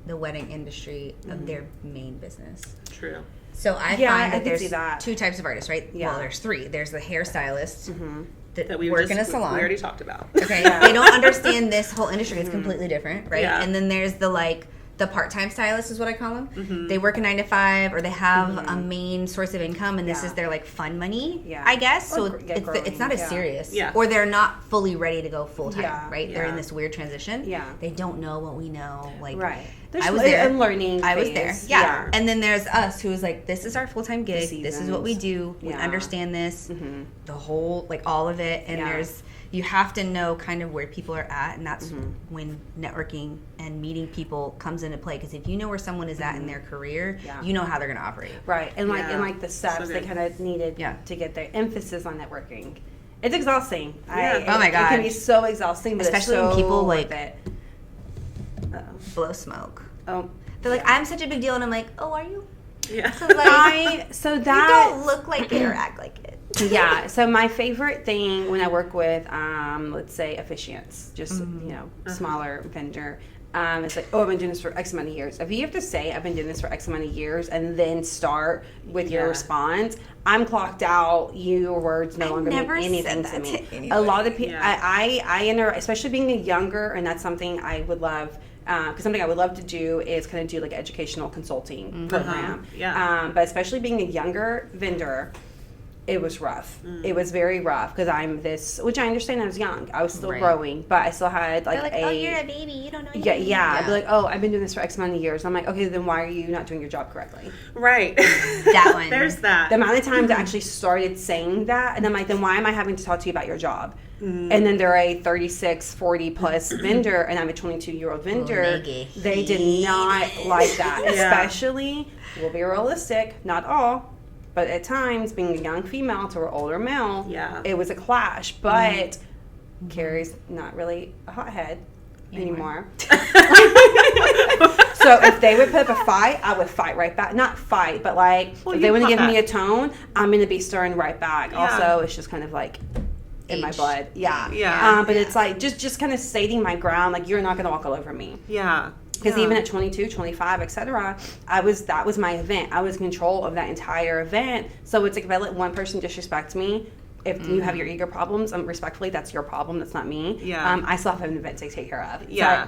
Speaker 1: the wedding industry of their main business.
Speaker 3: True.
Speaker 1: So I
Speaker 2: Yeah, I
Speaker 1: find that
Speaker 2: can
Speaker 1: there's
Speaker 2: see that.
Speaker 1: 2 types of artists, right?
Speaker 2: Yeah.
Speaker 1: Well, there's 3. There's the hairstylist
Speaker 3: That we
Speaker 1: work in a salon.
Speaker 3: We already talked about.
Speaker 1: Okay, they don't understand this whole industry. It's completely different, right?
Speaker 3: Yeah.
Speaker 1: And then there's the part-time stylist is what I call them. They work a 9 to 5, or they have a main source of income, and this is their like fun money, I guess. So it's not as serious, or they're not fully ready to go full time, right? They're in this weird transition. They don't know what we know, like
Speaker 2: There's
Speaker 1: I was there.
Speaker 2: a learning
Speaker 1: I was
Speaker 2: phase.
Speaker 1: there. Yeah. And then there's us who's like, this is our full-time gig.
Speaker 2: The
Speaker 1: This is what we do. We
Speaker 2: Yeah.
Speaker 1: understand this, the whole, like all of it. And you have to know kind of where people are at. And that's when networking and meeting people comes into play, because if you know where someone is at in their career, you know how they're going to operate.
Speaker 2: Right. And like the steps
Speaker 3: So
Speaker 2: they kind of needed to get their emphasis on networking. It's exhausting.
Speaker 1: Oh my God.
Speaker 2: It can be so exhausting, but
Speaker 1: especially
Speaker 2: it's so
Speaker 1: when people
Speaker 2: worth
Speaker 1: like
Speaker 2: it.
Speaker 1: blow smoke.
Speaker 2: Oh,
Speaker 1: They're like, I'm such a big deal, and I'm like, oh, are you?
Speaker 3: Yeah.
Speaker 1: So like,
Speaker 2: so
Speaker 1: you
Speaker 2: that
Speaker 1: don't look like it or act like it.
Speaker 2: yeah. So my favorite thing when I work with, let's say, officiants, just smaller vendor. It's like, oh, I've been doing this for X amount of years. If you have to say I've been doing this for X amount of years and then start with your response, I'm clocked out. Your words no longer mean anything to me. A lot of people, especially being a younger, and that's something I would love. Because something I would love to do is kind of do like an educational consulting program. But especially being a younger vendor, it was rough. It was very rough because I'm this, which I understand I was young. I was still growing, but I still had like,
Speaker 1: oh, you're a baby. You don't know anything.
Speaker 2: Yeah. I'd be like, oh, I've been doing this for X amount of years. I'm like, okay, then why are you not doing your job correctly?
Speaker 3: Right.
Speaker 1: That one.
Speaker 3: There's that.
Speaker 2: The amount of times I actually started saying that, and I'm like, then why am I having to talk to you about your job? And then they're a 36, 40 plus vendor, and I'm a 22-year-old vendor. They did not like that, especially, we'll be realistic, not all, but at times, being a young female to an older male, it was a clash. But Keri's not really a hothead anymore. So if they would put up a fight, I would fight right back. Not fight, but like, if they want to give me a tone, I'm going to be stirring right back. Also, it's just kind of like in my blood. But it's like just kind of stating my ground, like, you're not going to walk all over me. Because even at 22, 25, etc., that was my event. I was in control of that entire event. So it's like, if I let one person disrespect me, if you have your ego problems, respectfully, that's your problem. That's not me. I still have an event to take care of.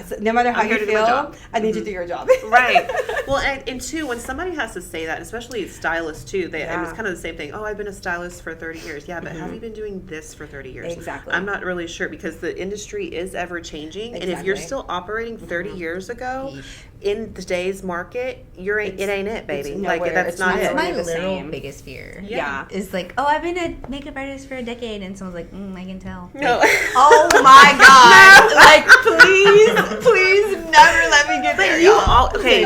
Speaker 2: So no matter how you feel, I need you to do your job.
Speaker 3: Right. Well, and two, when somebody has to say that, especially stylists too, it was kind of the same thing. Oh, I've been a stylist for 30 years. Yeah, but have you been doing this for 30 years?
Speaker 2: Exactly.
Speaker 3: I'm not really sure, because the industry is ever changing. And if you're still operating 30 years ago, in today's market, it ain't it, baby. Like, that's not it.
Speaker 1: That's my literal biggest fear. Is like, oh, I've been a makeup artist for a decade, and someone's like, I can tell.
Speaker 3: No.
Speaker 1: Oh my God. Like, please never let me get there.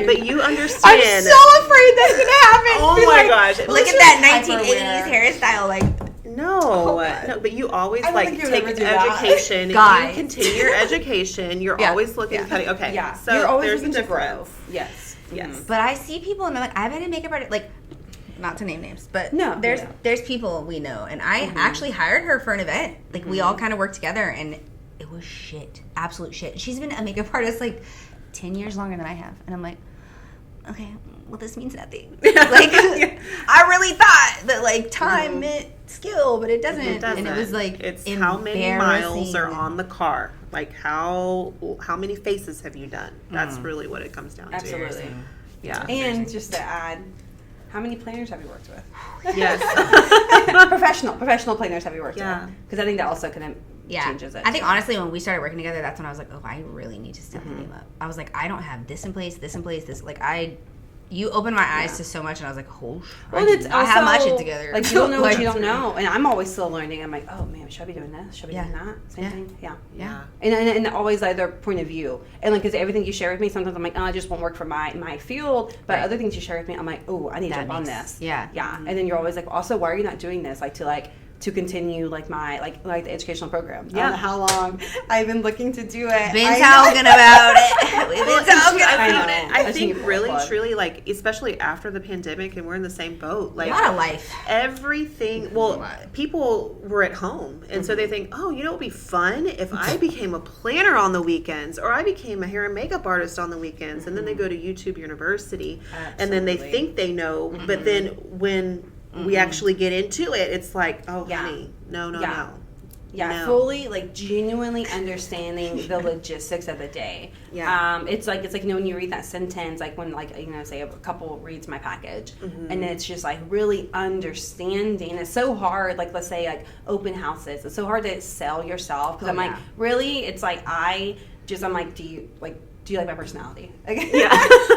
Speaker 3: But you understand.
Speaker 1: I'm so afraid that's going to happen.
Speaker 3: Oh my gosh.
Speaker 1: Look at that 1980s hairstyle. Like,
Speaker 3: no, but you always take education.
Speaker 1: Guys.
Speaker 3: You continue your education. You're always looking at cutting. Okay, so
Speaker 2: you're always
Speaker 3: there's
Speaker 2: looking
Speaker 3: a
Speaker 2: to grow.
Speaker 3: difference.
Speaker 2: Yes.
Speaker 1: But I see people, and they're like, I've been a makeup artist. Like, not to name names, but there's people we know, and I actually hired her for an event. Like, we all kind of worked together, and it was shit, absolute shit. She's been a makeup artist like 10 years longer than I have, and I'm like, okay, well, this means nothing. Like, I really thought that like time meant skill, but it doesn't. And it was like,
Speaker 3: it's how many miles are on the car. Like, how many faces have you done? That's really what it comes down to.
Speaker 2: Absolutely.
Speaker 3: Yeah.
Speaker 2: And just to add, how many planners have you worked with?
Speaker 3: Yes.
Speaker 2: Professional planners have you worked with? Because I think that also kind of changes it.
Speaker 1: I think honestly, when we started working together, that's when I was like, oh, I really need to step my game up. I was like, I don't have this in place, this. Like, you opened my eyes to so much, and I was like, oh, I have my shit together.
Speaker 2: Like, you don't know what you don't know. And I'm always still learning. I'm like, oh, man, should I be doing this? Should I be doing that? Same thing? Yeah. And always either point of view. And, like, because everything you share with me, sometimes I'm like, oh, it just won't work for my field. But other things you share with me, I'm like, oh, I need to jump on this. Yeah. And then you're always like, also, why are you not doing this? Like, to continue like my like the educational program. I don't know how long I've been looking to do it.
Speaker 1: Been talking about it. We've been talking about it.
Speaker 3: I think really, truly, like, especially after the pandemic, and we're in the same boat. Like,
Speaker 1: a lot of life.
Speaker 3: Everything. Well, people were at home, and so they think, oh, it would be fun if I became a planner on the weekends, or I became a hair and makeup artist on the weekends, and then they go to YouTube University, and then they think they know, but then when we actually get into it, it's like, oh, honey, no.
Speaker 2: Yeah, fully, like, genuinely understanding the logistics of the day. It's like when you read that sentence, like when, like, say a couple reads my package, and it's just like really understanding. It's so hard, like, let's say like open houses. It's so hard to sell yourself, because I'm like, really? It's like I'm like, do do you like my personality?
Speaker 3: Yeah.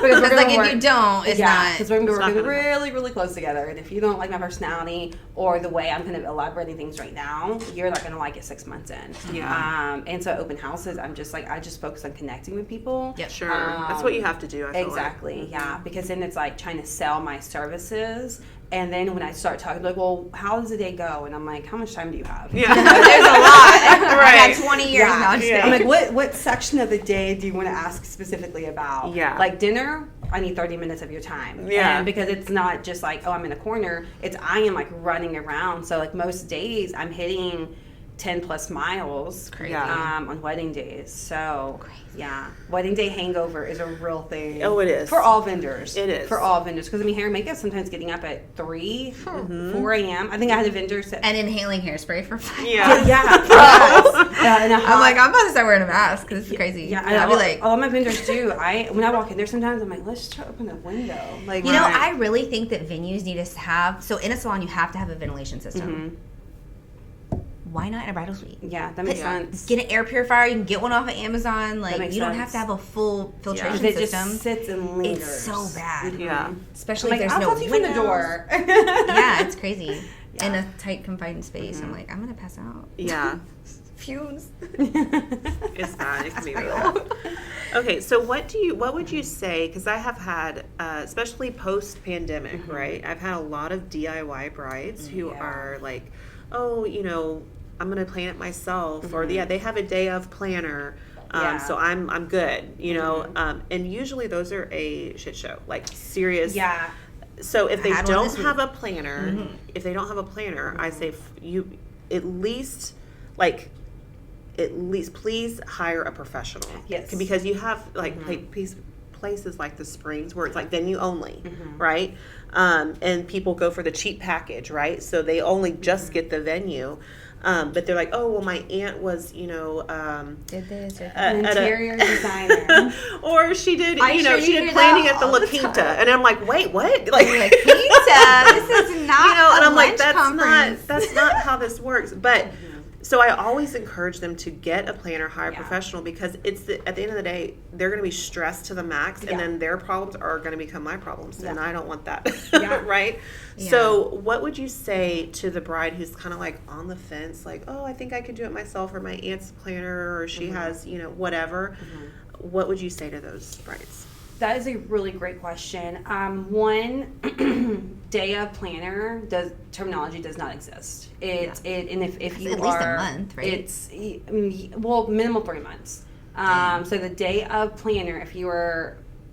Speaker 1: Because like if you don't, it's not.
Speaker 2: Because we're going to be
Speaker 3: It's not
Speaker 2: working
Speaker 3: gonna
Speaker 2: really, really close together. And if you don't like my personality or the way I'm kind of elaborating things right now, you're not going to like it 6 months in.
Speaker 3: Yeah.
Speaker 2: And so open houses, I just focus on connecting with people.
Speaker 1: Yep.
Speaker 3: Sure. That's what you have to do, I feel
Speaker 2: Exactly,
Speaker 3: like.
Speaker 2: yeah. Because then it's like trying to sell my services. And then when I start talking, like, well, how does the day go? And I'm like, how much time do you have?
Speaker 3: Yeah.
Speaker 1: There's a lot.
Speaker 3: Right.
Speaker 1: I got 20 years now. I'm just
Speaker 2: I'm
Speaker 1: kidding.
Speaker 2: like, what section of the day do you want to ask specifically about?
Speaker 3: Yeah.
Speaker 2: Like dinner, I need 30 minutes of your time.
Speaker 3: Yeah.
Speaker 2: And because it's not just like, oh, I'm in a corner. It's I am like running around. So like most days I'm hitting 10 plus miles
Speaker 1: Crazy.
Speaker 2: on wedding days. So yeah, wedding day hangover is a real thing.
Speaker 3: Oh, it is.
Speaker 2: For all vendors.
Speaker 3: It is.
Speaker 2: For all vendors. Because I mean, hair and makeup sometimes getting up at 3, 4 a.m. I think I had a vendor say,
Speaker 1: And inhaling hairspray for 5
Speaker 3: Yeah.
Speaker 2: yeah. And
Speaker 1: I'm like, I'm about to start wearing a mask because it's crazy.
Speaker 2: Yeah,
Speaker 1: And I'll be like,
Speaker 2: all my vendors do. When I walk in there, sometimes I'm like, let's try to open a window. Like,
Speaker 1: you know, I really think that venues need to have, so in a salon, you have to have a ventilation system. Why not in a bridal suite?
Speaker 2: yeah, that makes sense.
Speaker 1: Get an air purifier. You can get one off of Amazon. Like,
Speaker 2: makes
Speaker 1: you don't
Speaker 2: sense.
Speaker 1: have to have a full filtration
Speaker 2: Because it
Speaker 1: system.
Speaker 2: just sits and lingers.
Speaker 1: It's so bad.
Speaker 3: Yeah.
Speaker 1: Especially
Speaker 2: Like,
Speaker 1: if there's
Speaker 2: I'll
Speaker 1: no
Speaker 2: talk to you from the
Speaker 1: windows.
Speaker 2: door.
Speaker 1: Yeah, it's crazy.
Speaker 2: Yeah.
Speaker 1: In a tight, confined space. I'm like, I'm going to pass out.
Speaker 3: Yeah.
Speaker 1: Fumes.
Speaker 3: It's bad. It can be really bad. Okay, so what would you say, because I have had, especially post-pandemic, right? I've had a lot of DIY brides who are like, oh, you know, I'm going to plan it myself, or they have a day of planner, so I'm good, you know, and usually those are a shit show, like serious.
Speaker 2: Yeah.
Speaker 3: So if they
Speaker 1: had one
Speaker 3: don't
Speaker 1: this week.
Speaker 3: have a planner, I say you at least please hire a professional.
Speaker 2: Yes.
Speaker 3: Because you have like places like the Springs where it's like venue only, right? And people go for the cheap package, right? So they only just get the venue. But they're like, oh, well, my aunt was, you know,
Speaker 1: Did this or
Speaker 2: An interior designer.
Speaker 3: or she did,
Speaker 1: I'm
Speaker 3: you know,
Speaker 1: sure
Speaker 3: she
Speaker 1: you
Speaker 3: did
Speaker 1: hear
Speaker 3: planning
Speaker 1: that
Speaker 3: at the
Speaker 1: all
Speaker 3: La
Speaker 1: the
Speaker 3: Quinta.
Speaker 1: time.
Speaker 3: And I'm like, wait, what? Like,
Speaker 1: Like, pizza. This is not
Speaker 3: you know, and
Speaker 1: a
Speaker 3: I'm like,
Speaker 1: lunch
Speaker 3: that's
Speaker 1: conference.
Speaker 3: not how this works. But so I always encourage them to get a planner, hire a professional, because at the end of the day, they're going to be stressed to the max, and then their problems are going to become my problems, and I don't want that, right?
Speaker 1: Yeah.
Speaker 3: So what would you say to the bride who's kind of like on the fence, like, oh, I think I could do it myself, or my aunt's a planner, or she has, you know, whatever. What would you say to those brides?
Speaker 2: That is a really great question. One day of planner terminology does not exist. And if you
Speaker 1: at
Speaker 2: are
Speaker 1: least a month, right?
Speaker 2: It's minimum 3 months. So the day of planner, if you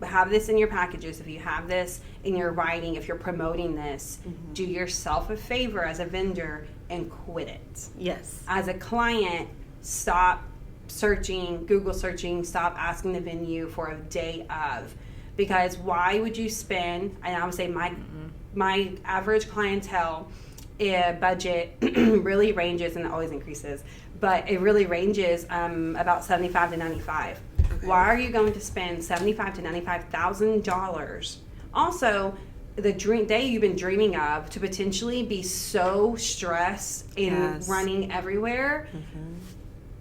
Speaker 2: have this in your packages, if you have this in your writing, if you're promoting this, do yourself a favor as a vendor and quit it.
Speaker 3: Yes.
Speaker 2: As a client, stop searching, Google searching, stop asking the venue for a day of, because why would you spend, and I would say my average clientele budget really ranges, and it always increases, but it really ranges about $75 to $95. Okay. Why are you going to spend $75,000 to $95,000? Also, the day you've been dreaming of to potentially be so stressed and running everywhere.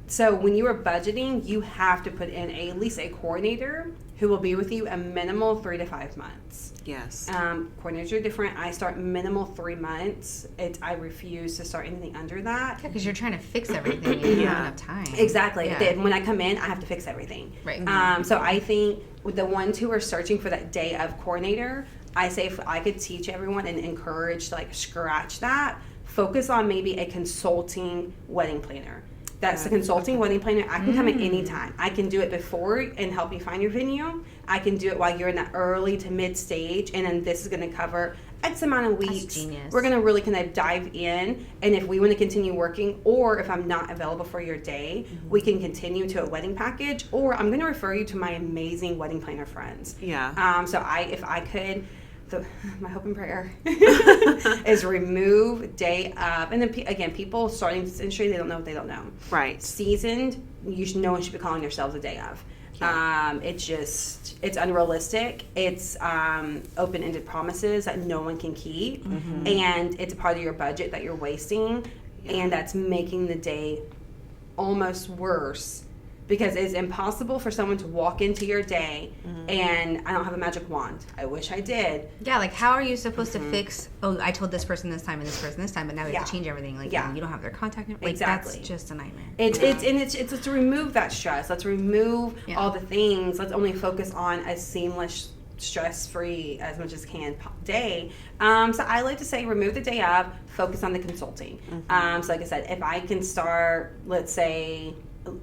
Speaker 2: So when you are budgeting, you have to put in at least a coordinator who will be with you a minimal 3 to 5 months.
Speaker 3: Yes.
Speaker 2: Coordinators are different. I start minimal 3 months. I refuse to start anything under that.
Speaker 1: Yeah, because you're trying to fix everything and you don't have enough time.
Speaker 2: Exactly.
Speaker 1: Yeah.
Speaker 2: Then when I come in, I have to fix everything.
Speaker 1: Right.
Speaker 2: So I think with the ones who are searching for that day of coordinator, I say if I could teach everyone and encourage to like scratch that, focus on maybe a consulting wedding planner. That's a consulting wedding planner. I can come at any time. I can do it before and help you find your venue. I can do it while you're in that early to mid stage, and then this is going to cover X amount of weeks.
Speaker 1: That's genius.
Speaker 2: We're going to really kind of dive in, and if we want to continue working, or if I'm not available for your day, we can continue to a wedding package, or I'm going to refer you to my amazing wedding planner friends.
Speaker 3: Yeah.
Speaker 2: So if I could. My hope and prayer is remove day of, and then again, people starting this industry, they don't know what they don't know.
Speaker 3: Right.
Speaker 2: Seasoned, no one should be calling themselves a day of. Yeah. It's unrealistic. It's open-ended promises that no one can keep, and it's a part of your budget that you're wasting, and that's making the day almost worse because it's impossible for someone to walk into your day and I don't have a magic wand. I wish I did.
Speaker 1: Yeah, like how are you supposed to fix, oh, I told this person this time and this person this time, but now we have to change everything. Like, you don't have their contact info. Like,
Speaker 2: exactly.
Speaker 1: That's just a nightmare.
Speaker 2: It's to remove that stress. Let's remove all the things. Let's only focus on a seamless, stress-free as much as can day. So I like to say remove the day of, focus on the consulting. So like I said, if I can start, let's say,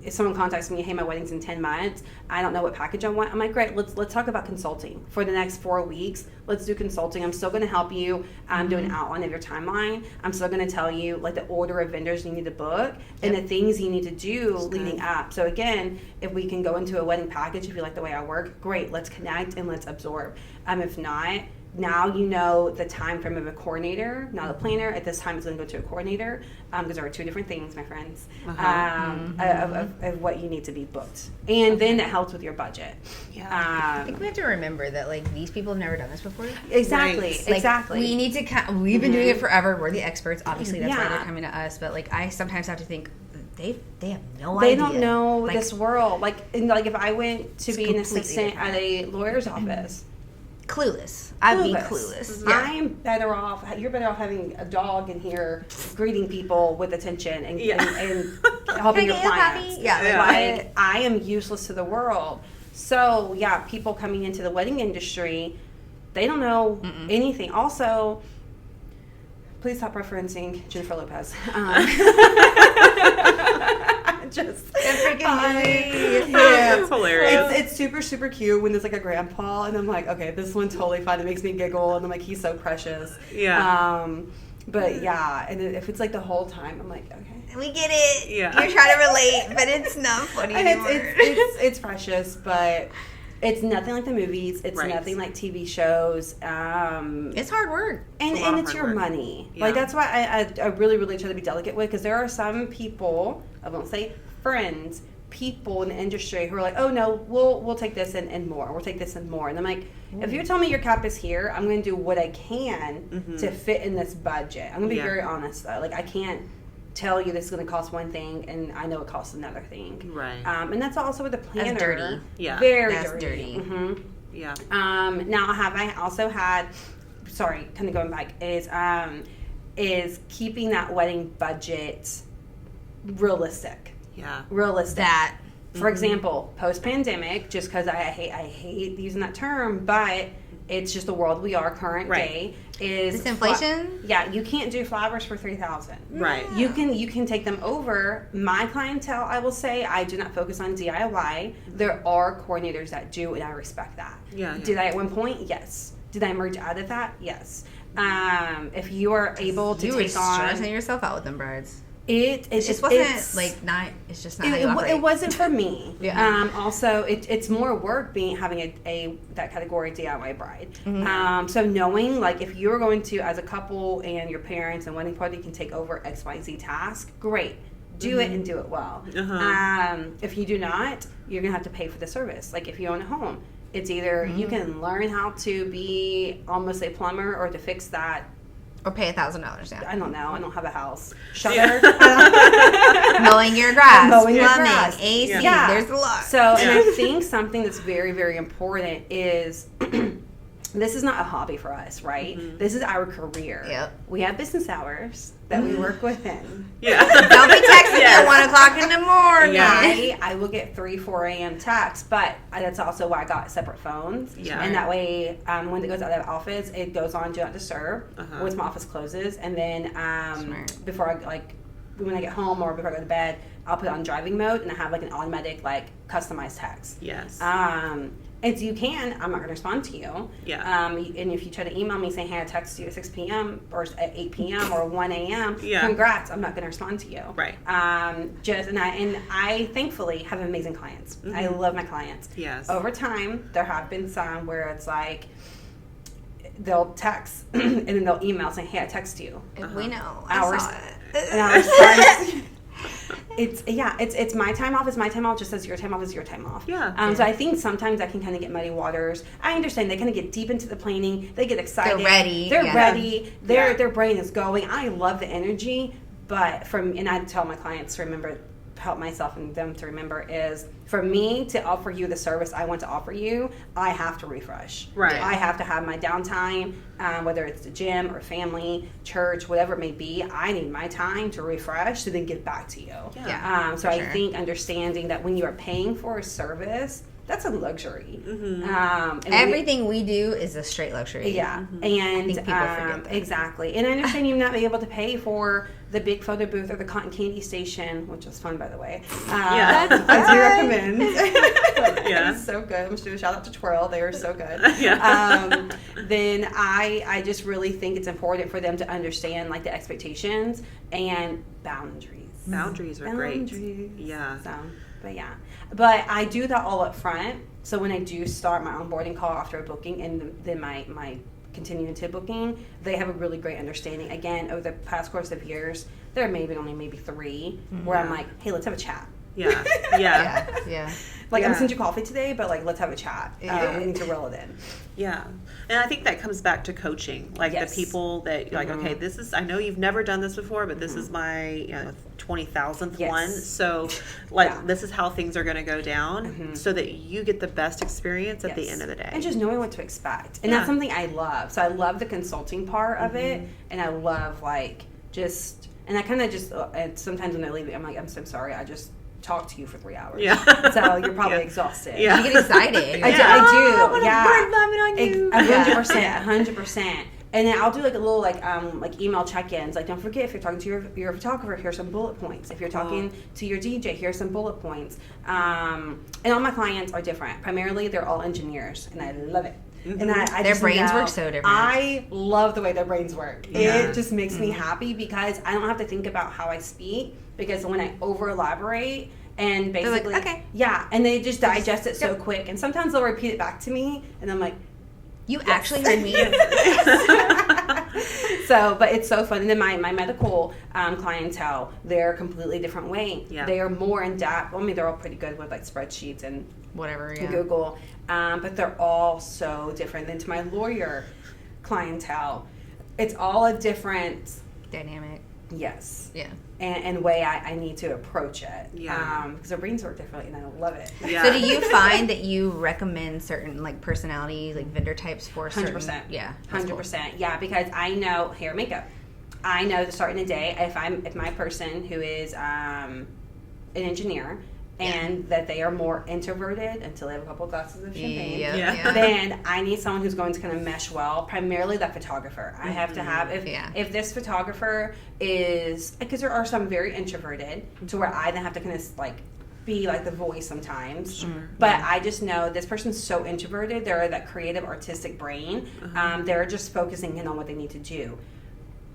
Speaker 2: if someone contacts me, hey, my wedding's in 10 months, I don't know what package I want, I'm like, great, let's talk about consulting for the next 4 weeks. Let's do consulting. I'm still going to help you do an outline of your timeline. I'm still going to tell you like the order of vendors you need to book and the things you need to do leading up. So again, if we can go into a wedding package, if you like the way I work, great, let's connect and let's absorb. If not, now you know the time frame of a coordinator, not a planner. At this time, it's going to go to a coordinator because there are two different things, my friends, of what you need to be booked. And then it helps with your budget.
Speaker 1: I think we have to remember that, like, these people have never done this before.
Speaker 2: Exactly,
Speaker 1: right. Like,
Speaker 2: exactly.
Speaker 1: We need to, we've been doing it forever. We're the experts. Obviously, that's why they're coming to us. But, like, I sometimes have to think, they have no idea.
Speaker 2: They don't know like, this world. Like if I went to be an assistant at a lawyer's office,
Speaker 1: clueless. I'd be clueless.
Speaker 2: Yeah. I'm better off. You're better off having a dog in here greeting people with attention and helping your clients. Like I am useless to the world. So people coming into the wedding industry, they don't know anything. Also, please stop referencing Jennifer Lopez. Just
Speaker 1: freaking
Speaker 3: that's hilarious.
Speaker 2: It's super, super cute when there's like a grandpa and I'm like, okay, this one's totally fun. It makes me giggle and I'm like, he's so precious. But and if it's like the whole time, I'm like, okay,
Speaker 1: we get it. You're trying to relate, but it's not funny anymore.
Speaker 2: It's precious, but it's nothing like the movies. It's nothing like TV shows.
Speaker 1: It's hard work.
Speaker 2: And it's your money. Like, that's why I really, really try to be delicate with, because there are some people, I won't say friends, people in the industry who are like, oh, no, we'll take this and more. We'll take this and more. And I'm like, if you tell me your cap is here, I'm going to do what I can to fit in this budget. I'm going to be very honest, though. Like, I can't tell you this is going to cost one thing and I know it costs another thing.
Speaker 3: Right.
Speaker 2: And that's also with the planner.
Speaker 1: That's dirty.
Speaker 3: Yeah.
Speaker 2: Very
Speaker 1: that's
Speaker 2: dirty.
Speaker 3: Yeah.
Speaker 2: Now I also had, sorry, kind of going back, is keeping that wedding budget realistic.
Speaker 3: Yeah.
Speaker 2: Realistic. For example, post-pandemic, just because I hate using that term, but it's just the world we are current day. Is
Speaker 1: this inflation?
Speaker 2: You can't do flowers for $3,000.
Speaker 3: Right.
Speaker 2: You can take them over. My clientele, I will say, I do not focus on DIY. There are coordinators that do, and I respect that. Did I at one point? Yes. Did I emerge out of that? Yes. If you are able to take on, you were
Speaker 1: stressing yourself out with them brides.
Speaker 2: It just
Speaker 1: wasn't like not. It's just not.
Speaker 2: It wasn't for me. Also, it's more work having a that category DIY bride. So knowing like if you're going to, as a couple and your parents and wedding party can take over XYZ task, great. Do it and do it well. If you do not, you're gonna have to pay for the service. Like if you own a home, it's either you can learn how to be almost a plumber or to fix that.
Speaker 1: Or pay $1,000 down.
Speaker 2: I don't know. I don't have a house. Shutter.
Speaker 1: Mowing your grass.
Speaker 2: Mowing your
Speaker 1: plumbing,
Speaker 2: grass.
Speaker 1: AC. There's a lot.
Speaker 2: So, and I think something that's very, very important is this is not a hobby for us, right? This is our career.
Speaker 1: Yep.
Speaker 2: We have business hours that we work within.
Speaker 1: Don't be texting me at 1 o'clock in the morning.
Speaker 2: I will get 3, 4 a.m. texts, but that's also why I got separate phones. And that way, when it goes out of the office, it goes on Do Not Disturb once my office closes. And then before when I get home or before I go to bed, I'll put it on driving mode and I have like an automatic customized text. And so you can, I'm not going to respond to you. And if you try to email me saying, hey, I text you at 6 p.m. or at 8 p.m. or 1 a.m., congrats, I'm not going to respond to you.
Speaker 3: Right.
Speaker 2: And I thankfully have amazing clients. I love my clients. Over time, there have been some where it's like, they'll text and then they'll email saying, hey, I text you.
Speaker 1: We know. I saw it.
Speaker 2: And I respond. It's my time off is my time off, just as your time off is your time off. So I think sometimes that can kind of get muddy waters. I understand they kind of get deep into the planning. They get excited.
Speaker 1: They're
Speaker 2: ready. Their brain is going. I love the energy, and I tell my clients to remember help myself and them to remember is, for me to offer you the service I want to offer you, I have to refresh.
Speaker 3: Right.
Speaker 2: I have to have my downtime, whether it's the gym or family, church, whatever it may be. I need my time to refresh to then give back to you.
Speaker 1: Yeah.
Speaker 2: So I think understanding that when you are paying for a service, that's a luxury.
Speaker 3: Mm-hmm.
Speaker 2: And
Speaker 1: Everything we do is a straight luxury.
Speaker 2: yeah,
Speaker 1: I
Speaker 2: and
Speaker 1: think people forget that.
Speaker 2: exactly. And I understand you not be able to pay for the big photo booth or the cotton candy station, which was fun, by the way.
Speaker 3: Yeah.
Speaker 2: I do recommend.
Speaker 3: Yeah.
Speaker 2: It's so good. I'm just doing a shout out to Twirl. They are so good.
Speaker 3: Yeah.
Speaker 2: Then I just really think it's important for them to understand like the expectations and boundaries.
Speaker 3: Boundaries are great.
Speaker 2: Boundaries.
Speaker 3: Yeah.
Speaker 2: But I do that all up front. So when I do start my onboarding call after a booking and then my continuing to booking, they have a really great understanding. Again, over the past course of years, there are maybe 3 where I'm like, hey, let's have a chat.
Speaker 3: Yeah.
Speaker 1: Yeah.
Speaker 2: Like, I'm
Speaker 3: Yeah.
Speaker 2: gonna send you coffee today, but like, let's have a chat.
Speaker 1: Yeah.
Speaker 2: We need to roll it in.
Speaker 3: Yeah. And I think that comes back to coaching. Like
Speaker 2: Yes.
Speaker 3: the people that you're like, okay, this is, I know you've never done this before, but this is my 20,000th
Speaker 2: Yes.
Speaker 3: one. So like,
Speaker 2: Yeah.
Speaker 3: this is how things are going to go down so that you get the best experience at the
Speaker 2: Yes.
Speaker 3: end of the day.
Speaker 2: And just knowing what to expect. And
Speaker 3: Yeah.
Speaker 2: that's something I love. So I love the consulting part of it. And I love like just, and I kind of just, and sometimes when I leave it, I'm like, I'm so sorry. I just talked to you for 3 hours.
Speaker 3: Yeah.
Speaker 2: So you're probably
Speaker 3: Yeah.
Speaker 2: exhausted.
Speaker 3: Yeah.
Speaker 1: You get excited. You're
Speaker 2: I
Speaker 1: like,
Speaker 2: do.
Speaker 1: "Oh,
Speaker 2: I
Speaker 1: wanna
Speaker 2: do. Yeah.
Speaker 1: burn lemon on you."
Speaker 2: 100%. And then I'll do like a little like email check-ins. Like, don't forget, if you're talking to your photographer, here's some bullet points. If you're talking to your DJ, here's some bullet points. And all my clients are different. Primarily, they're all engineers, and I love it. And I
Speaker 1: Their
Speaker 2: just
Speaker 1: brains
Speaker 2: know-
Speaker 1: work so different.
Speaker 2: I love the way their brains work.
Speaker 3: Yeah.
Speaker 2: It just makes me happy because I don't have to think about how I speak, because when I over elaborate and
Speaker 1: They're like,
Speaker 2: basically,
Speaker 1: "Okay."
Speaker 2: yeah, and they just digest it so
Speaker 1: Yep.
Speaker 2: quick. And sometimes they'll repeat it back to me, and I'm like,
Speaker 1: You actually heard me.
Speaker 2: so, but it's so fun. And then my medical clientele, they're a completely different way.
Speaker 3: Yeah.
Speaker 2: They are more in depth. I mean, they're all pretty good with like spreadsheets and
Speaker 1: Whatever, yeah.
Speaker 2: Google, but they're all so different. Then to my lawyer clientele, it's all a different,
Speaker 1: Dynamic.
Speaker 2: yes,
Speaker 1: Yeah.
Speaker 2: and way I need to approach it.
Speaker 3: Yeah.
Speaker 2: Because their brains work differently, and I love it.
Speaker 3: Yeah.
Speaker 1: So do you find that you recommend certain like personality, like vendor types for certain?
Speaker 2: 100%.
Speaker 1: Yeah. that's cool.
Speaker 2: 100%. Yeah, because I know hair and makeup. I know to start in the day if my person who is an engineer and that they are more introverted until they have a couple glasses of champagne.
Speaker 1: Yep,
Speaker 3: Yeah.
Speaker 1: yeah.
Speaker 2: Then I need someone who's going to kind of mesh well. Primarily that photographer. I have to have if this photographer is, because there are some very introverted to where I then have to kind of like be like the voice sometimes.
Speaker 3: Sure.
Speaker 2: But I just know this person's so introverted. They're that creative, artistic brain. They're just focusing in on what they need to do.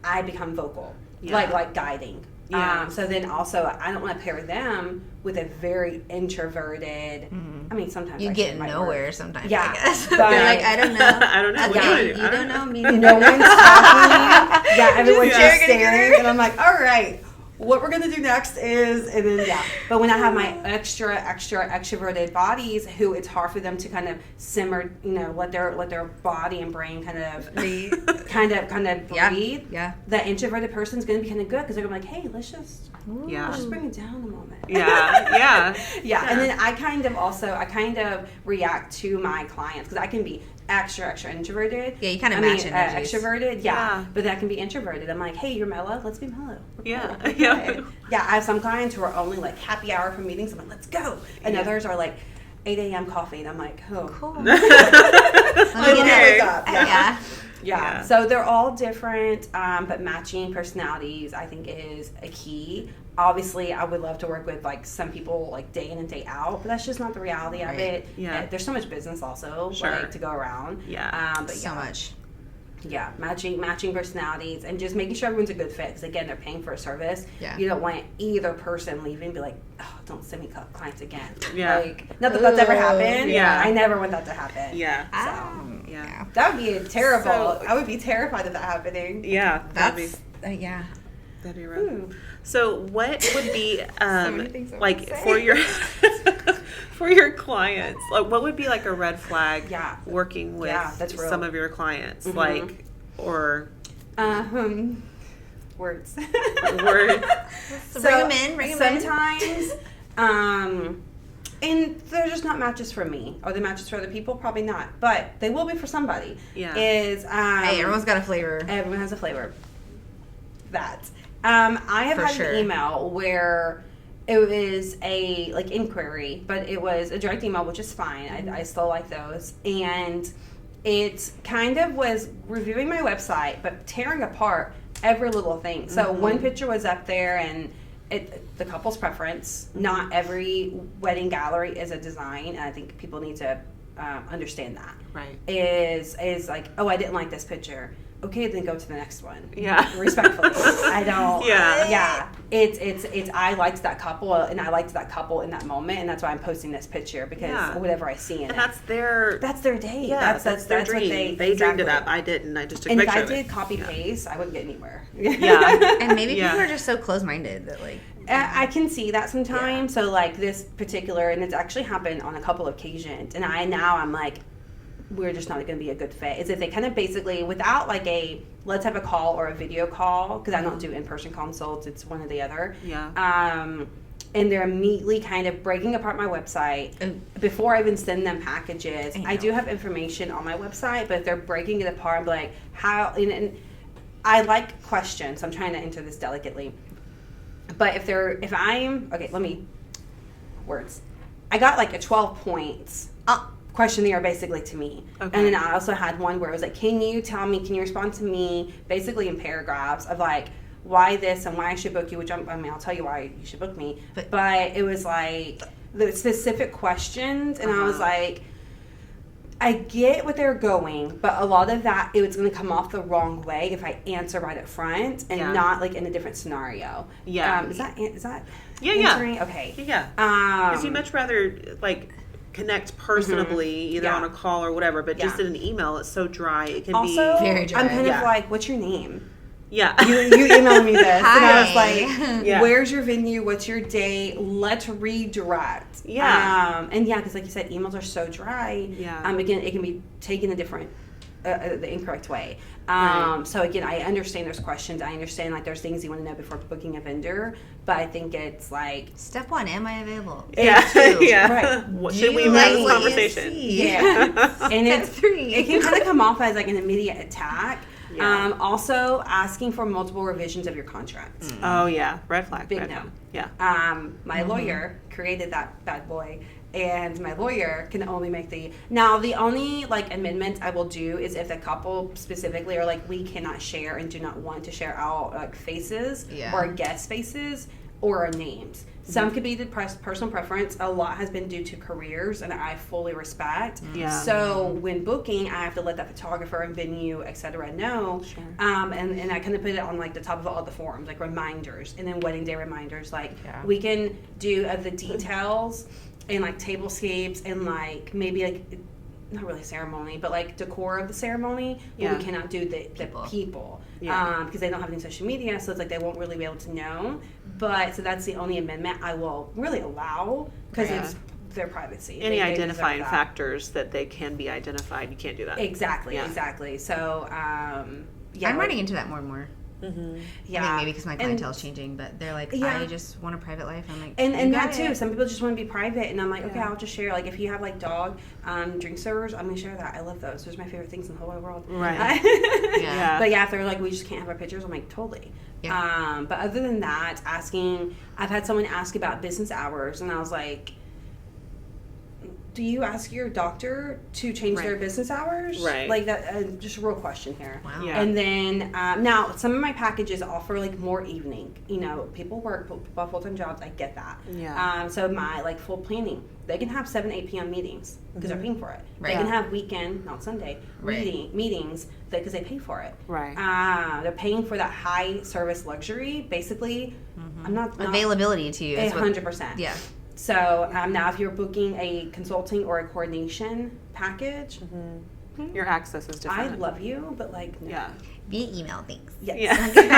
Speaker 2: I become vocal,
Speaker 3: Yeah.
Speaker 2: like guiding.
Speaker 3: Yeah.
Speaker 2: So then also, I don't want to pair them with a very introverted. I mean, sometimes
Speaker 1: You
Speaker 2: I
Speaker 1: get
Speaker 2: it might
Speaker 1: nowhere
Speaker 2: work.
Speaker 1: sometimes.
Speaker 2: Yeah,
Speaker 1: I guess.
Speaker 2: but-
Speaker 1: You're like, I don't know.
Speaker 3: I don't know. What do
Speaker 1: Okay,
Speaker 3: I do?
Speaker 1: you
Speaker 3: I
Speaker 1: don't know me.
Speaker 2: No one's talking. Yeah, everyone's
Speaker 1: Just
Speaker 2: just
Speaker 1: staring at
Speaker 2: staring,
Speaker 1: her.
Speaker 2: and I'm like, all right. What we're gonna do next is, and then yeah. But when I have my extra extroverted bodies, who it's hard for them to kind of simmer, let their body and brain kind of kind of
Speaker 1: Yeah,
Speaker 2: breathe.
Speaker 1: yeah.
Speaker 2: That introverted person's gonna be kind of good because they're gonna be like, hey, let's just
Speaker 3: Yeah.
Speaker 2: bring it down a moment.
Speaker 3: Yeah.
Speaker 2: Yeah, and then I kind of react to my clients because I can be extra introverted.
Speaker 1: Yeah, you kind of match energies.
Speaker 2: Extroverted,
Speaker 3: Yeah.
Speaker 2: but that can be introverted. I'm like, hey, you're mellow. Let's be mellow.
Speaker 3: Yeah.
Speaker 2: We're
Speaker 3: Yeah.
Speaker 2: good. Yeah. I have some clients who are only like happy hour for meetings. I'm like, let's go. And
Speaker 3: Yeah.
Speaker 2: others are like 8 a.m. coffee, and I'm like, oh,
Speaker 1: Cool.
Speaker 2: I
Speaker 1: Let me
Speaker 2: love
Speaker 1: get
Speaker 2: wake
Speaker 1: it.
Speaker 2: up.
Speaker 1: Yeah.
Speaker 3: Yeah.
Speaker 2: So they're all different, but matching personalities, I think, is a key. Obviously, I would love to work with like some people like day in and day out, but that's just not the reality of
Speaker 1: Right.
Speaker 2: it.
Speaker 3: Yeah.
Speaker 2: There's so much business also
Speaker 3: Sure.
Speaker 2: like to go around.
Speaker 3: Yeah.
Speaker 2: But
Speaker 1: So much.
Speaker 2: Yeah, matching personalities and just making sure everyone's a good fit. Because again, they're paying for a service.
Speaker 1: Yeah.
Speaker 2: You don't want either person leaving and be like, oh, don't send me clients again.
Speaker 3: Yeah.
Speaker 2: Like, not that that's ever happened.
Speaker 3: Yeah.
Speaker 2: I never want that to happen.
Speaker 3: Yeah.
Speaker 2: So.
Speaker 3: Yeah.
Speaker 2: That would be terrible.
Speaker 3: So-
Speaker 2: I would be terrified of that happening.
Speaker 3: Yeah.
Speaker 1: That's yeah.
Speaker 3: That'd be rough.
Speaker 2: Ooh.
Speaker 3: So what would be
Speaker 1: many things I
Speaker 3: like
Speaker 1: wanna say.
Speaker 3: for your for your clients? Like what would be like a red flag
Speaker 2: Yeah.
Speaker 3: working with
Speaker 2: Yeah, that's real.
Speaker 3: some of your clients?
Speaker 2: Mhm.
Speaker 3: Like or
Speaker 2: words.
Speaker 1: So bring them in. Bring them in.
Speaker 2: Sometimes, and they're just not matches for me. Are they matches for other people? Probably not. But they will be for somebody.
Speaker 3: Yeah.
Speaker 1: Hey, everyone's got a flavor.
Speaker 2: Everyone has a flavor. That. I have had an email where it was a like inquiry, but it was a direct email, which is fine. I still like those. And it kind of was reviewing my website, but tearing apart every little thing. So one picture was up there, and the couple's preference. Not every wedding gallery is a design, and I think people need to understand that.
Speaker 3: Right.
Speaker 2: Is like, oh, I didn't like this picture. Okay, then go to the next one.
Speaker 3: Yeah.
Speaker 2: Respectfully. I don't.
Speaker 3: Yeah.
Speaker 2: Yeah. It's I liked that couple, and I liked that couple in that moment, and that's why I'm posting this picture, because whatever I see in
Speaker 3: and
Speaker 2: it.
Speaker 3: that's their
Speaker 2: day.
Speaker 3: Yeah, that's their
Speaker 2: what
Speaker 3: dream. They dreamed it up. I didn't. I just took a
Speaker 2: and
Speaker 3: picture
Speaker 2: if
Speaker 3: of
Speaker 2: I
Speaker 3: it.
Speaker 2: did copy paste, I wouldn't get anywhere.
Speaker 3: Yeah.
Speaker 1: And maybe people are just so close-minded that like.
Speaker 2: I can see that sometimes. So like this particular, and it's actually happened on a couple of occasions, and I'm like, we're just not going to be a good fit. Is if they kind of basically, without like a let's have a call or a video call, because I don't do in-person consults, it's one or the other.
Speaker 3: Yeah.
Speaker 2: And they're immediately kind of breaking apart my website before I even send them packages. I do have information on my website, but if they're breaking it apart, I'm like, how? And I like questions. So I'm trying to enter this delicately. But if I'm okay, words. I got like a 12 points questionnaire basically to me. Okay. And then I also had one where it was like, can you respond to me basically in paragraphs of like why this and why I should book you, which I'll tell you why you should book me. But it was like the specific questions, and I was like, I get what they're going, but a lot of that, it was going to come off the wrong way if I answer right up front and not like in a different scenario.
Speaker 3: Yeah.
Speaker 2: Is that
Speaker 3: answering?
Speaker 2: Yeah. Okay.
Speaker 3: Yeah. Because you much rather like connect personably, either on a call or whatever, but just in an email, it's so dry. It can be
Speaker 1: very dry.
Speaker 2: I'm kind of like, what's your name?
Speaker 3: Yeah.
Speaker 2: You emailed me this.
Speaker 1: Hi.
Speaker 2: And I was like, where's your venue? What's your date? Let's redirect.
Speaker 3: Yeah.
Speaker 2: And because like you said, emails are so dry.
Speaker 3: Yeah.
Speaker 2: Again, it can be taken a different, the incorrect way. So again, I understand there's questions. I understand like there's things you want to know before booking a vendor. But I think it's like
Speaker 1: step one, am I available?
Speaker 3: Yeah. Yeah.
Speaker 2: Right.
Speaker 3: Should we have this conversation?
Speaker 2: Yeah. And
Speaker 1: Step three.
Speaker 2: It can kind of come off as like an immediate attack. Yeah. Also, asking for multiple revisions of your contract.
Speaker 3: Oh yeah, red flag.
Speaker 2: Big
Speaker 3: red
Speaker 2: no.
Speaker 3: flag. Yeah.
Speaker 2: My lawyer created that bad boy, and my lawyer can only make the only like amendment I will do is if the couple specifically are like, we cannot share and do not want to share our like faces or guest faces or our names. Some could be the personal preference. A lot has been due to careers, and I fully respect.
Speaker 3: Yeah.
Speaker 2: So when booking, I have to let that photographer and venue, etc., know.
Speaker 3: Sure.
Speaker 2: And I kind of put it on like the top of all the forums, like reminders, and then wedding day reminders. Like we can do the details and like tablescapes and like maybe like not really ceremony, but like decor of the ceremony. But we cannot do the people. Because they don't have any social media, so it's like they won't really be able to know. But so that's the only amendment I will really allow, because it's their privacy.
Speaker 3: Any identifying factors that they can be identified, you can't do that.
Speaker 2: Exactly. So
Speaker 1: I'm running into that more and more.
Speaker 2: Mm-hmm.
Speaker 1: I mean, maybe because my clientele is changing, but they're like, I just want a private life. I'm like,
Speaker 2: and that too. Some people just want to be private, and I'm like, okay, I'll just share. Like if you have like dog drink servers, I'm gonna share that. I love those. Those are my favorite things in the whole wide world.
Speaker 3: Right.
Speaker 2: But if they're like, we just can't have our pictures, I'm like, totally. Yeah. But other than that, I've had someone ask about business hours, and I was like, do you ask your doctor to change their business hours?
Speaker 3: Right.
Speaker 2: Like that, just a real question here.
Speaker 1: Wow.
Speaker 3: Yeah.
Speaker 2: And then, now, some of my packages offer, like, more evening. You know, people work, people have full-time jobs. I get that.
Speaker 3: Yeah.
Speaker 2: So my, like, full planning, they can have 7, 8 p.m. meetings because they're paying for it.
Speaker 1: Right.
Speaker 2: They can have weekend, not Sunday, meetings because they pay for it.
Speaker 3: Right.
Speaker 2: They're paying for that high service luxury. Basically, I'm not
Speaker 1: availability to you.
Speaker 2: 100%.
Speaker 1: Yeah.
Speaker 2: So now if you're booking a consulting or a coordination package,
Speaker 3: your access is different.
Speaker 2: I love you, but like, no.
Speaker 1: Via email, thanks.
Speaker 2: Yes.
Speaker 3: Yeah.
Speaker 2: I'll get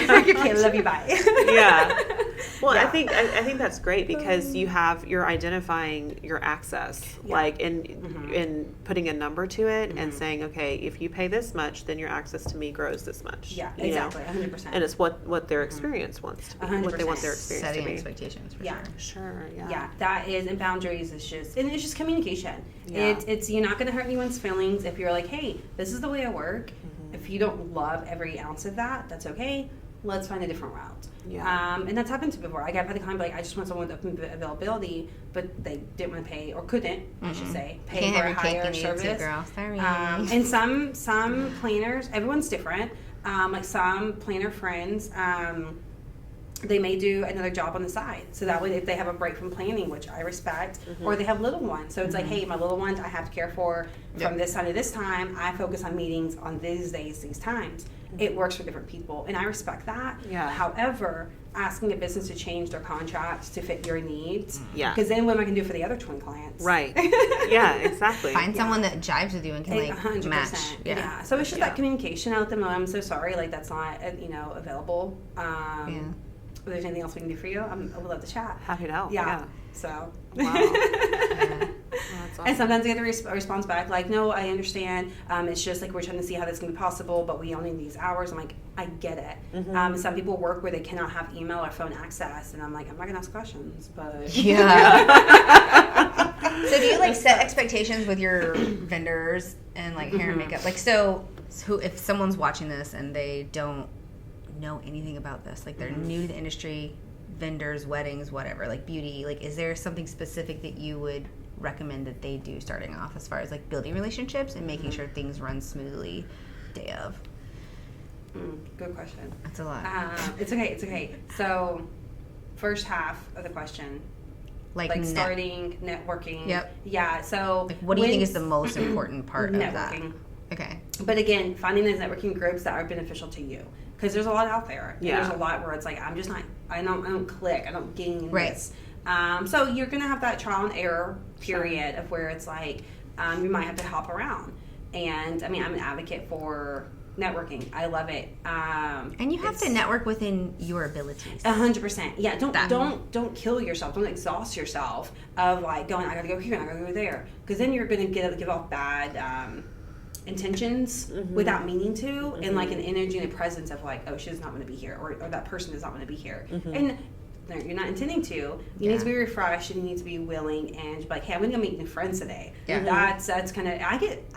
Speaker 2: back to you. Okay, love you, bye.
Speaker 3: Yeah. Well, I think that's great because you're identifying your access, like in putting a number to it and saying, okay, if you pay this much, then your access to me grows this much.
Speaker 2: Yeah, exactly, 100%.
Speaker 3: And it's what their experience wants to be,
Speaker 2: 100%.
Speaker 3: what they want their experience
Speaker 1: Setting
Speaker 3: to be.
Speaker 1: expectations for
Speaker 3: Sure, yeah.
Speaker 2: Yeah, that is, and boundaries is just communication.
Speaker 3: Yeah.
Speaker 2: It's you're not going to hurt anyone's feelings if you're like, hey, this is the way I work. If you don't love every ounce of that, that's okay. Let's find a different route.
Speaker 3: Yeah.
Speaker 2: And that's happened to me before. I've had the client be like, I just want someone with open availability, but they didn't want to pay, or couldn't, I should say, pay for a higher service.
Speaker 1: Sorry.
Speaker 2: And some planners, everyone's different. Like some planner friends, they may do another job on the side. So that way, if they have a break from planning, which I respect, or they have little ones. So it's like, hey, my little ones I have to care for from this time to this time. I focus on meetings on these days, these times. It works for different people, and I respect that.
Speaker 3: Yeah.
Speaker 2: However, asking a business to change their contracts to fit your needs,
Speaker 3: because
Speaker 2: then what am I going to do for the other 20 clients?
Speaker 3: Right. Yeah, exactly.
Speaker 1: Find someone that jives with you and can
Speaker 2: 100%.
Speaker 1: match.
Speaker 2: Yeah. So it's just that communication. I let them know I'm so sorry. Like that's not available. If there's anything else we can do for you, I would love to chat.
Speaker 3: Happy to help.
Speaker 2: Yeah. So.
Speaker 3: Wow. That's awesome.
Speaker 2: And sometimes I get the response back like, no, I understand. It's just like we're trying to see how this can be possible, but we only need these hours. I'm like, I get it. Some people work where they cannot have email or phone access, and I'm like, I'm not gonna ask questions, but
Speaker 1: So do you set expectations with your vendors and hair and makeup? If someone's watching this and they don't know anything about this, they're new to the industry, vendors, weddings, whatever, beauty, is there something specific that you would recommend that they do starting off as far as building relationships and making sure things run smoothly day of?
Speaker 2: Good question.
Speaker 1: That's a lot.
Speaker 2: It's okay. So first half of the question, starting networking.
Speaker 1: Yep.
Speaker 2: Yeah. So
Speaker 1: what do you think is the most important part of that?
Speaker 2: Networking.
Speaker 1: Okay.
Speaker 2: But again, finding those networking groups that are beneficial to you, because there's a lot out there.
Speaker 3: Yeah.
Speaker 2: And there's a lot where it's I'm just not. I don't click. I don't gain
Speaker 1: right.
Speaker 2: this. So you're gonna have that trial and error period of where it's you might have to hop around. And I'm an advocate for networking. I love it.
Speaker 1: And you have to network within your abilities.
Speaker 2: 100%. Yeah. Don't kill yourself. Don't exhaust yourself of going, I gotta go here and I gotta go there, because then you're gonna give off bad intentions without meaning to, and an energy and a presence of oh, she's not going to be here, or that person is not going to be here, and you're not intending to. You need to be refreshed, and you need to be willing and hey, I'm going to go meet new friends today. Yeah. That's kind of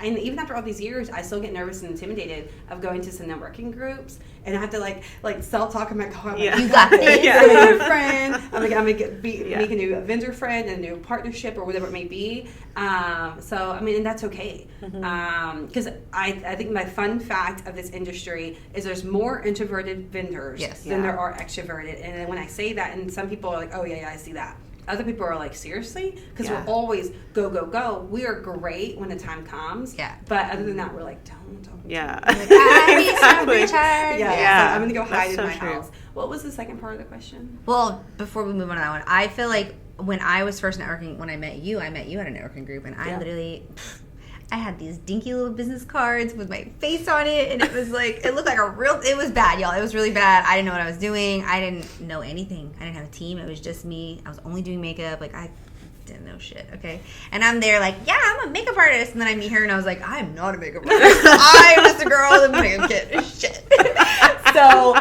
Speaker 2: and even after all these years, I still get nervous and intimidated of going to some networking groups, and I have to self-talk in my car.
Speaker 1: You got this.
Speaker 2: I'm a new friend. I'm gonna make a new vendor friend, a new partnership, or whatever it may be. And that's okay. Because I think my fun fact of this industry is there's more introverted vendors than there are extroverted. And then when I say that, and some people are like, oh yeah, I see that. Other people are like, seriously? Because we're always go, go, go. We are great when the time comes. Yeah. But other than that, we're like, don't talk.
Speaker 3: Yeah.
Speaker 1: Exactly.
Speaker 2: Yeah. So I'm going to go hide in my house. What was the second part of the question?
Speaker 1: Well, before we move on to that one, I feel like when I was first networking, when I met you at a networking group, and I literally... I had these dinky little business cards with my face on it, and it was it looked like it was bad, y'all. It was really bad. I didn't know what I was doing. I didn't know anything. I didn't have a team. It was just me. I was only doing makeup. I didn't know shit, okay? And I'm there yeah, I'm a makeup artist. And then I meet her, and I was like, I'm not a makeup artist. I'm just a girl with a makeup kit. Shit. So,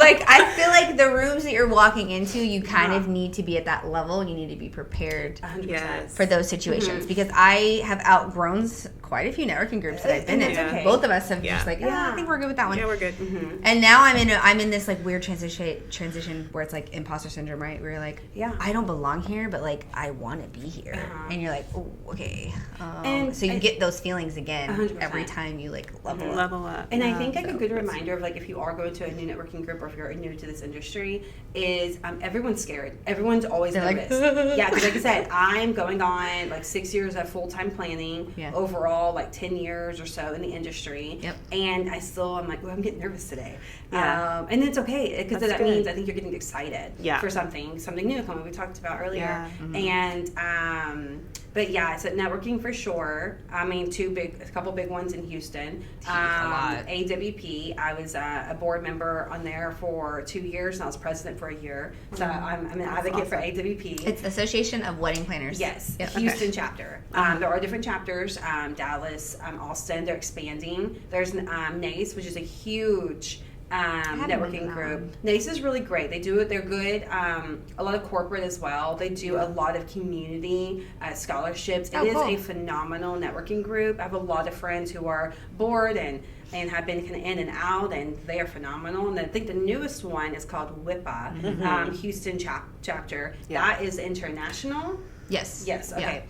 Speaker 1: I feel like the rooms that you're walking into, you kind of need to be at that level, and you need to be prepared
Speaker 2: 100%.
Speaker 1: For those situations. Because I have outgrown quite a few networking groups that I've been in.
Speaker 2: Okay.
Speaker 1: Both of us have just I think we're good with that one.
Speaker 3: Yeah, we're good.
Speaker 1: And now I'm in this weird transition where it's imposter syndrome, right? Where you're I don't belong here, but I want to be here. And you're oh, okay. And so you get those feelings again
Speaker 2: 100%.
Speaker 1: Every time you
Speaker 3: level up.
Speaker 2: And I think a good reminder of if you are going to a new networking group, or if you're new to this industry, is everyone's scared. Everyone's always nervous. Yeah, because like I said, I'm going on 6 years of full-time planning overall. all like 10 years or so in the industry.
Speaker 1: Yep.
Speaker 2: And I'm like, I'm getting nervous today.
Speaker 3: Yeah.
Speaker 2: And it's okay, because that means I think you're getting excited for something new to come up. We talked about earlier.
Speaker 3: Yeah.
Speaker 2: And, but yeah, so networking for sure. I mean, a couple big ones in Houston. AWP, I was a board member on there for 2 years, and I was president for a year. So I'm an advocate for AWP.
Speaker 1: It's Association of Wedding Planners.
Speaker 2: Yes,
Speaker 1: Yep.
Speaker 2: Houston chapter. There are different chapters, Dallas, Austin, they're expanding. There's NACE, which is a huge networking group. NACE is really great. They're good. A lot of corporate as well. They do a lot of community scholarships. It is a phenomenal networking group. I have a lot of friends who are bored and have been kind of in and out, and they are phenomenal. And I think the newest one is called WIPA, Houston chapter. Yeah. That is international.
Speaker 1: Yes.
Speaker 2: Yes. Okay.
Speaker 1: Yeah.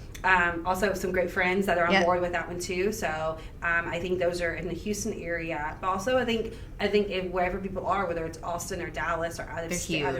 Speaker 2: Also, some great friends that are on board with that one too. So I think those are in the Houston area. But also, I think wherever people are, whether it's Austin or Dallas or out of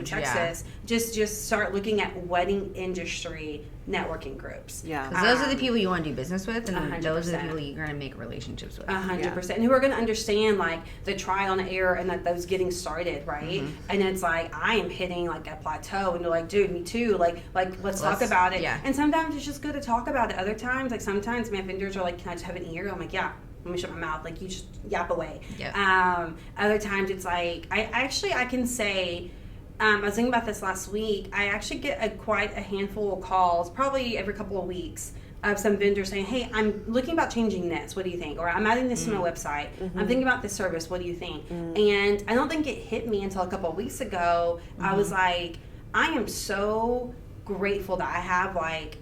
Speaker 2: Texas, just start looking at wedding industry networking groups.
Speaker 3: Yeah,
Speaker 1: because those are the people you want to do business with, and 100%. Those are the people you're going to make relationships with.
Speaker 2: 100%, and who are going to understand like the trial and error, and that those getting started, right? And it's like I am hitting like a plateau, and you're like, dude, me too. Like let's talk about it. Yeah. And sometimes it's just good to talk about it. Other times, like sometimes my vendors are like, can I just have an ear? I'm like, yeah. Let me shut my mouth. Like you just yap away. Yeah. Other times it's like I can say. I was thinking about this last week. I actually get quite a handful of calls, probably every couple of weeks, of some vendors saying, hey, I'm looking about changing this. What do you think? Or I'm adding this to my website. I'm thinking about this service. What do you think? And I don't think it hit me until a couple of weeks ago. I was like, I am so grateful that I have like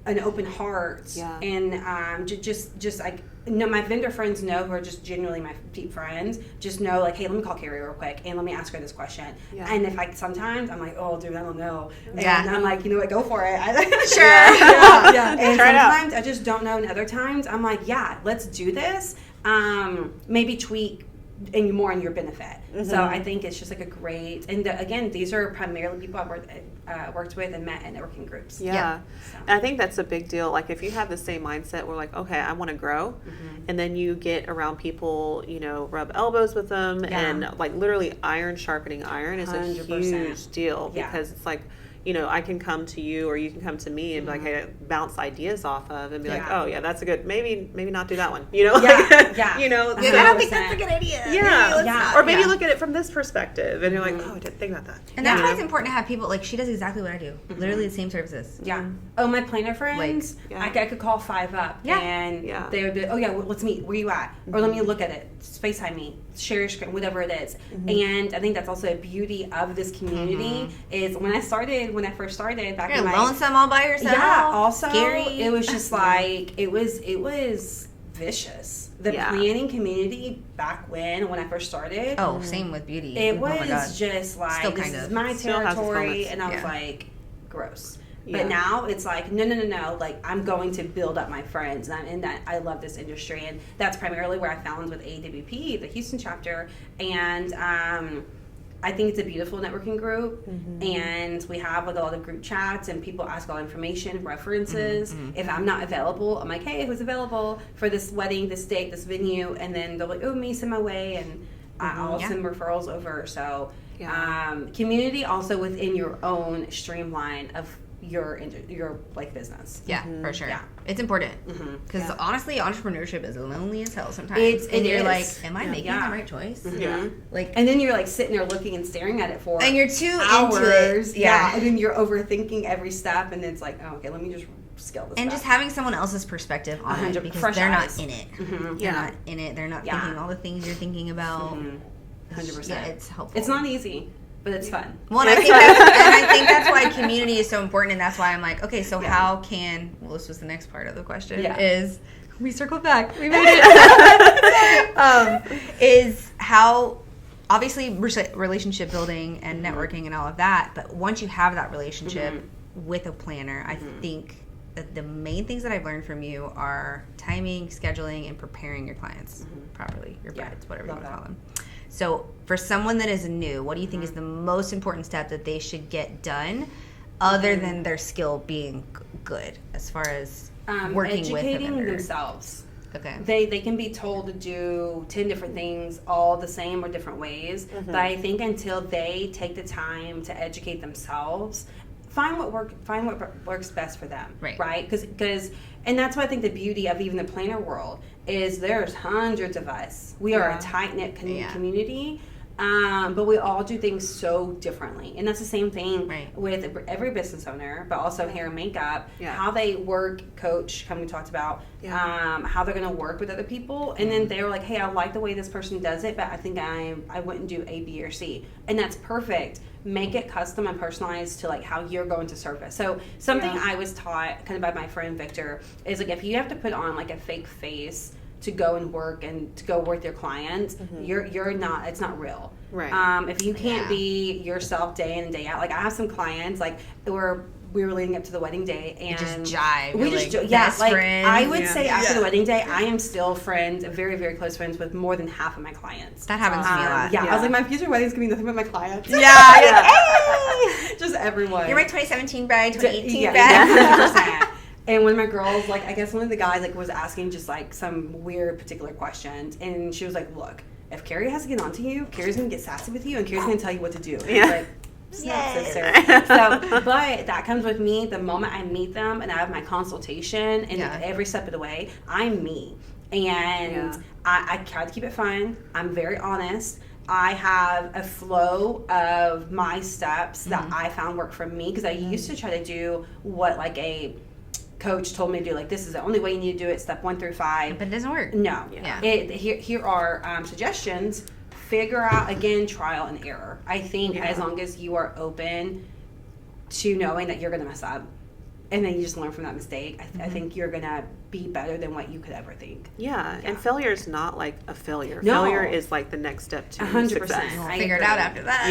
Speaker 2: an open heart. And just like, no, my vendor friends know, who are just genuinely my deep friends, just know like, hey, let me call Keri real quick and let me ask her this question. And if sometimes I'm like, oh, dude, I don't know. And I'm like, you know what, go for it.
Speaker 1: Sure.
Speaker 2: And sometimes I just don't know. And other times I'm like, yeah, let's do this. Maybe tweak and more in your benefit. So I think it's just like a great, and again, these are primarily people I've worked with and met in networking groups.
Speaker 3: So. And I think that's a big deal. Like if you have the same mindset, we're like, okay, I want to grow, and then you get around people, rub elbows with them, and like literally iron sharpening iron is 100%. A huge deal, because it's like, I can come to you or you can come to me and be like, hey, bounce ideas off of and be like, oh yeah, that's a good, maybe not do that one,
Speaker 1: I don't think that's a good idea.
Speaker 3: Or maybe look at it from this perspective and you're like, oh, I didn't think about that.
Speaker 1: And that's why it's important to have people, like she does exactly what I do. Literally the same services.
Speaker 2: Oh, my planner friends, I could call 5 up and they would be, oh yeah, let's meet, where you at? Or let me look at it, FaceTime me, share your screen, whatever it is. And I think that's also a beauty of this community is when I first started back in my
Speaker 1: lonesome all by yourself.
Speaker 2: Also scary. It was just like it was vicious. The planning community back when I first started.
Speaker 1: Oh, same with beauty.
Speaker 2: It was just like this is my territory, and I was like, gross. But now it's like no. Like I'm going to build up my friends, and I'm in that. I love this industry, and that's primarily where I found with AWP, the Houston chapter, and I think it's a beautiful networking group, and we have like a lot of group chats, and people ask all information, references. If I'm not available, I'm like, hey, who's available for this wedding, this date, this venue? And then they're like, oh, me, send my way, and I'll send referrals over. So community also within your own streamline of your like business.
Speaker 1: For sure. It's important because honestly, entrepreneurship is lonely as hell sometimes. You're like, am I making the right choice? Like,
Speaker 2: and then you're like sitting there looking and staring at it for
Speaker 1: and you're too
Speaker 2: hours.
Speaker 1: Into it.
Speaker 2: And then you're overthinking every step, and it's like, oh, okay, let me just scale this.
Speaker 1: And
Speaker 2: back.
Speaker 1: just having someone else's perspective on it because they're not in it. They're not in it. They're not thinking all the things you're thinking about.
Speaker 2: 100%.
Speaker 1: Yeah, it's helpful.
Speaker 2: It's not easy. But it's fun.
Speaker 1: Well, and I think that's why community is so important, and that's why I'm like, okay, so how can? Well, this was the next part of the question. Is we circled back. We made it. Is how obviously relationship building and networking and all of that. But once you have that relationship with a planner, I think that the main things that I've learned from you are timing, scheduling, and preparing your clients properly. Your brides, whatever you want to call them. So for someone that is new, what do you think is the most important step that they should get done other than their skill being good as far as working with
Speaker 2: educating themselves.
Speaker 1: Okay.
Speaker 2: They can be told to do 10 different things all the same or different ways. But I think until they take the time to educate themselves, find what works best for them. Right? Because and that's why I think the beauty of even the planner world is there's hundreds of us. We are a tight-knit community. But we all do things so differently. And that's the same thing with every business owner, but also hair and makeup, how they work, coach, we talked about, how they're going to work with other people. And then they were like, hey, I like the way this person does it, but I think I wouldn't do A, B, or C. And that's perfect. Make it custom and personalized to like how you're going to service. So something I was taught kind of by my friend Victor is like, if you have to put on like a fake face to go and work and to go work with your clients, you're not, it's not real.
Speaker 3: Right.
Speaker 2: If you can't be yourself day in and day out, like I have some clients like we were leading up to the wedding day and
Speaker 1: just jive.
Speaker 2: We just like friends. I would say after the wedding day, I am still friends, very, very close friends with more than half of my clients.
Speaker 1: That happens to me a lot.
Speaker 2: Yeah, I was like, my future wedding's gonna be nothing but my clients.
Speaker 1: Hey!
Speaker 2: Just everyone.
Speaker 1: You're my 2017 bride, 2018 bride.
Speaker 2: 100%. And one of my girls, like, I guess one of the guys, like, was asking just, like, some weird particular questions. And she was like, look, if Keri has to get onto you, Keri's going to get sassy with you, and Keri's going to tell you what to do. And I was like, snap, sister. So, but that comes with me the moment I meet them and I have my consultation, and every step of the way, I'm me. And I try to keep it fun. I'm very honest. I have a flow of my steps that I found work for me, because I used to try to do what, like, a coach told me to do, like, this is the only way you need to do it, step 1 through 5.
Speaker 1: But it doesn't work.
Speaker 2: No. Here are suggestions. Figure out, again, trial and error. I think as long as you are open to knowing that you're going to mess up, and then you just learn from that mistake, I think you're going to be better than what you could ever think.
Speaker 3: Yeah, and failure is not like a failure.
Speaker 2: No.
Speaker 3: Failure is like the next step to
Speaker 2: 100%.
Speaker 3: success.
Speaker 1: We'll figure it out after that.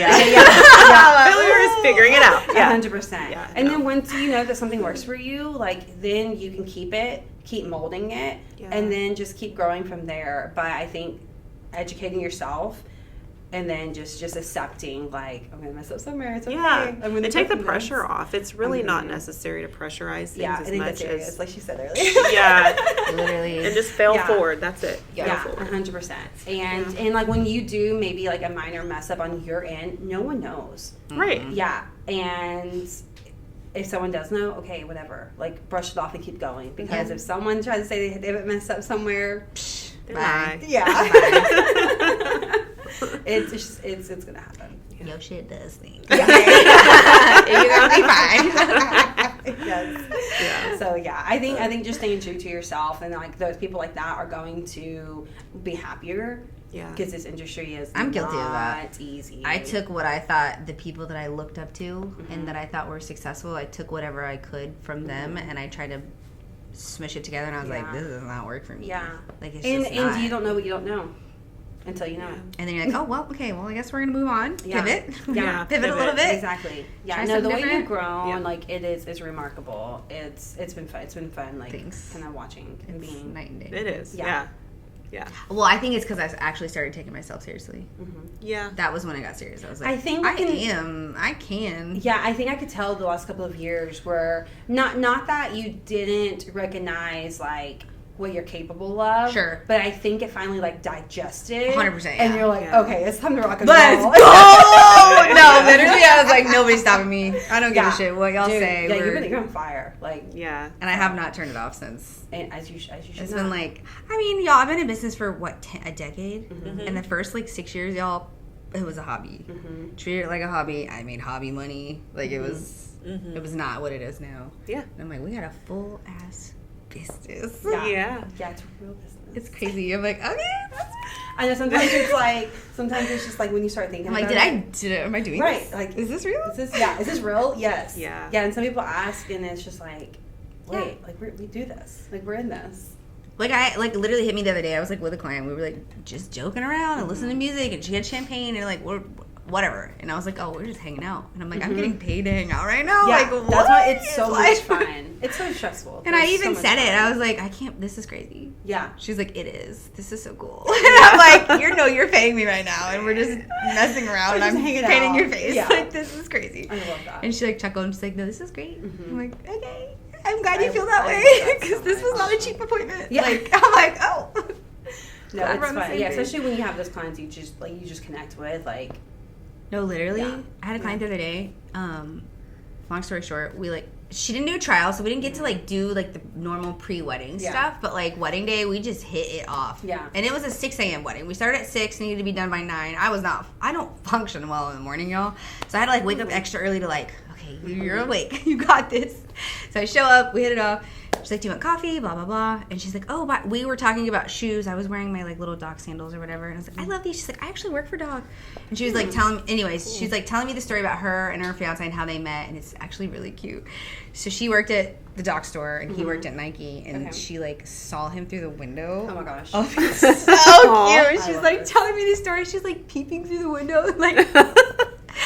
Speaker 3: Failure is figuring it out.
Speaker 2: 100%. And then once you know that something works for you, like, then you can keep molding it, and then just keep growing from there. But I think educating yourself, and then just accepting, like, I'm going to mess up somewhere. It's okay. I'm going to
Speaker 3: take the pressure off. It's really not necessary to pressurize things as
Speaker 2: I think
Speaker 3: much
Speaker 2: that's
Speaker 3: as,
Speaker 2: like she said earlier.
Speaker 1: Literally.
Speaker 3: And just fail forward. That's it.
Speaker 2: Yeah, 100%. And like when you do maybe like a minor mess up on your end, no one knows.
Speaker 3: Right.
Speaker 2: Yeah. And if someone does know, okay, whatever. Like, brush it off and keep going. Because if someone tries to say they haven't messed up somewhere,
Speaker 3: bye.
Speaker 2: Yeah. It's gonna happen.
Speaker 1: Yo, shit does things.
Speaker 2: You're
Speaker 1: gonna be fine.
Speaker 2: Yes. So I think just staying true to yourself, and like those people like that are going to be happier. Yeah. Because this industry is
Speaker 1: I'm guilty of that.
Speaker 2: Easy.
Speaker 1: I took what I thought, the people that I looked up to and that I thought were successful, I took whatever I could from them and I tried to smush it together, and I was like, this does not work for me.
Speaker 2: Yeah.
Speaker 1: Like, it's
Speaker 2: and
Speaker 1: just not.
Speaker 2: you don't know what you don't know until you know.
Speaker 1: And then you're like, oh, well, okay, well, I guess we're going to move on.
Speaker 2: Yeah.
Speaker 1: Pivot.
Speaker 2: Yeah.
Speaker 1: Pivot a little bit.
Speaker 2: Exactly. Yeah.
Speaker 1: Try
Speaker 2: No, the way
Speaker 1: different.
Speaker 2: you've grown, like, it's remarkable. It's been fun. It's been fun, like, kind of watching and
Speaker 1: it's
Speaker 2: being.
Speaker 1: night and day.
Speaker 3: It is. Yeah.
Speaker 1: Well, I think it's because I actually started taking myself seriously.
Speaker 3: Yeah.
Speaker 1: That was when I got serious. I was like, I can.
Speaker 2: Yeah, I think I could tell the last couple of years were not that you didn't recognize, like, what you're capable of.
Speaker 1: Sure.
Speaker 2: But I think it finally, like, digested.
Speaker 1: 100%.
Speaker 2: And you're like, okay, it's time to rock and roll.
Speaker 1: Let's go! No, literally, I was like, nobody's stopping me. I don't give a shit what y'all say.
Speaker 2: Yeah, you're on fire. Like,
Speaker 3: yeah.
Speaker 1: And I have not turned it off since.
Speaker 2: And as you should.
Speaker 1: It's been like, I mean, y'all, I've been in business for a decade. And the first, like, 6 years, y'all, it was a hobby. Treated it like a hobby. I made hobby money. Like, it was not what it is now.
Speaker 3: Yeah.
Speaker 1: And I'm like, we got a full ass business.
Speaker 2: Yeah, it's a real business.
Speaker 1: It's crazy. I'm like, okay.
Speaker 2: I know sometimes it's just like when you start thinking.
Speaker 1: I'm like, am I doing
Speaker 2: right?
Speaker 1: This?
Speaker 2: Like,
Speaker 1: is this real?
Speaker 2: Is this real? Yes.
Speaker 3: Yeah.
Speaker 2: Yeah, and some people ask, and it's just like, wait, like we do this, like we're in this.
Speaker 1: Like, literally hit me the other day. I was like with a client. We were like just joking around and listening to music, and she had champagne, and like whatever. And I was like, oh, we're just hanging out. And I'm like, I'm getting paid to hang out right now.
Speaker 2: Yeah,
Speaker 1: like, what?
Speaker 2: That's why it's so much fun. It's so stressful.
Speaker 1: And I even said it. I was like, I can't. This is crazy.
Speaker 2: Yeah.
Speaker 1: She's like, it is. This is so cool. And I'm like, you're paying me right now, and we're just messing around. And I'm painting your face.
Speaker 2: Yeah.
Speaker 1: Like, this is crazy.
Speaker 2: I love that.
Speaker 1: And she like chuckled, and she's like, no, this is great. I'm like, okay. I'm I'm glad you feel that way because this was not a cheap appointment.
Speaker 2: Yeah.
Speaker 1: Like, I'm like, oh.
Speaker 2: No,
Speaker 1: Glad
Speaker 2: it's
Speaker 1: we're on the
Speaker 2: fun.
Speaker 1: same
Speaker 2: Yeah,
Speaker 1: page.
Speaker 2: especially when you have those clients you just connect with. Like,
Speaker 1: No, literally,
Speaker 2: Yeah.
Speaker 1: I had a client the other day. Long story short, she didn't do a trial, so we didn't get to like do like the normal pre-wedding
Speaker 2: Yeah.
Speaker 1: stuff. But like wedding day, we just hit it off.
Speaker 2: Yeah.
Speaker 1: And it was a 6 a.m. wedding. We started at 6, needed to be done by 9. I don't function well in the morning, y'all. So I had to like wake up extra early to like, okay, you're awake, you got this. So I show up, we hit it off. She's like, do you want coffee? Blah, blah, blah. And she's like, oh, but we were talking about shoes. I was wearing my like little dog sandals or whatever. And I was like, I love these. She's like, I actually work for dog. And she was like telling me the story about her and her fiance and how they met. And it's actually really cute. So she worked at the dog store and he worked at Nike. And she like saw him through the window.
Speaker 2: oh my gosh.
Speaker 1: Oh, it's so cute.
Speaker 2: I
Speaker 1: She's
Speaker 2: love
Speaker 1: like
Speaker 2: this.
Speaker 1: telling me this story. She's like peeping through the window. Like,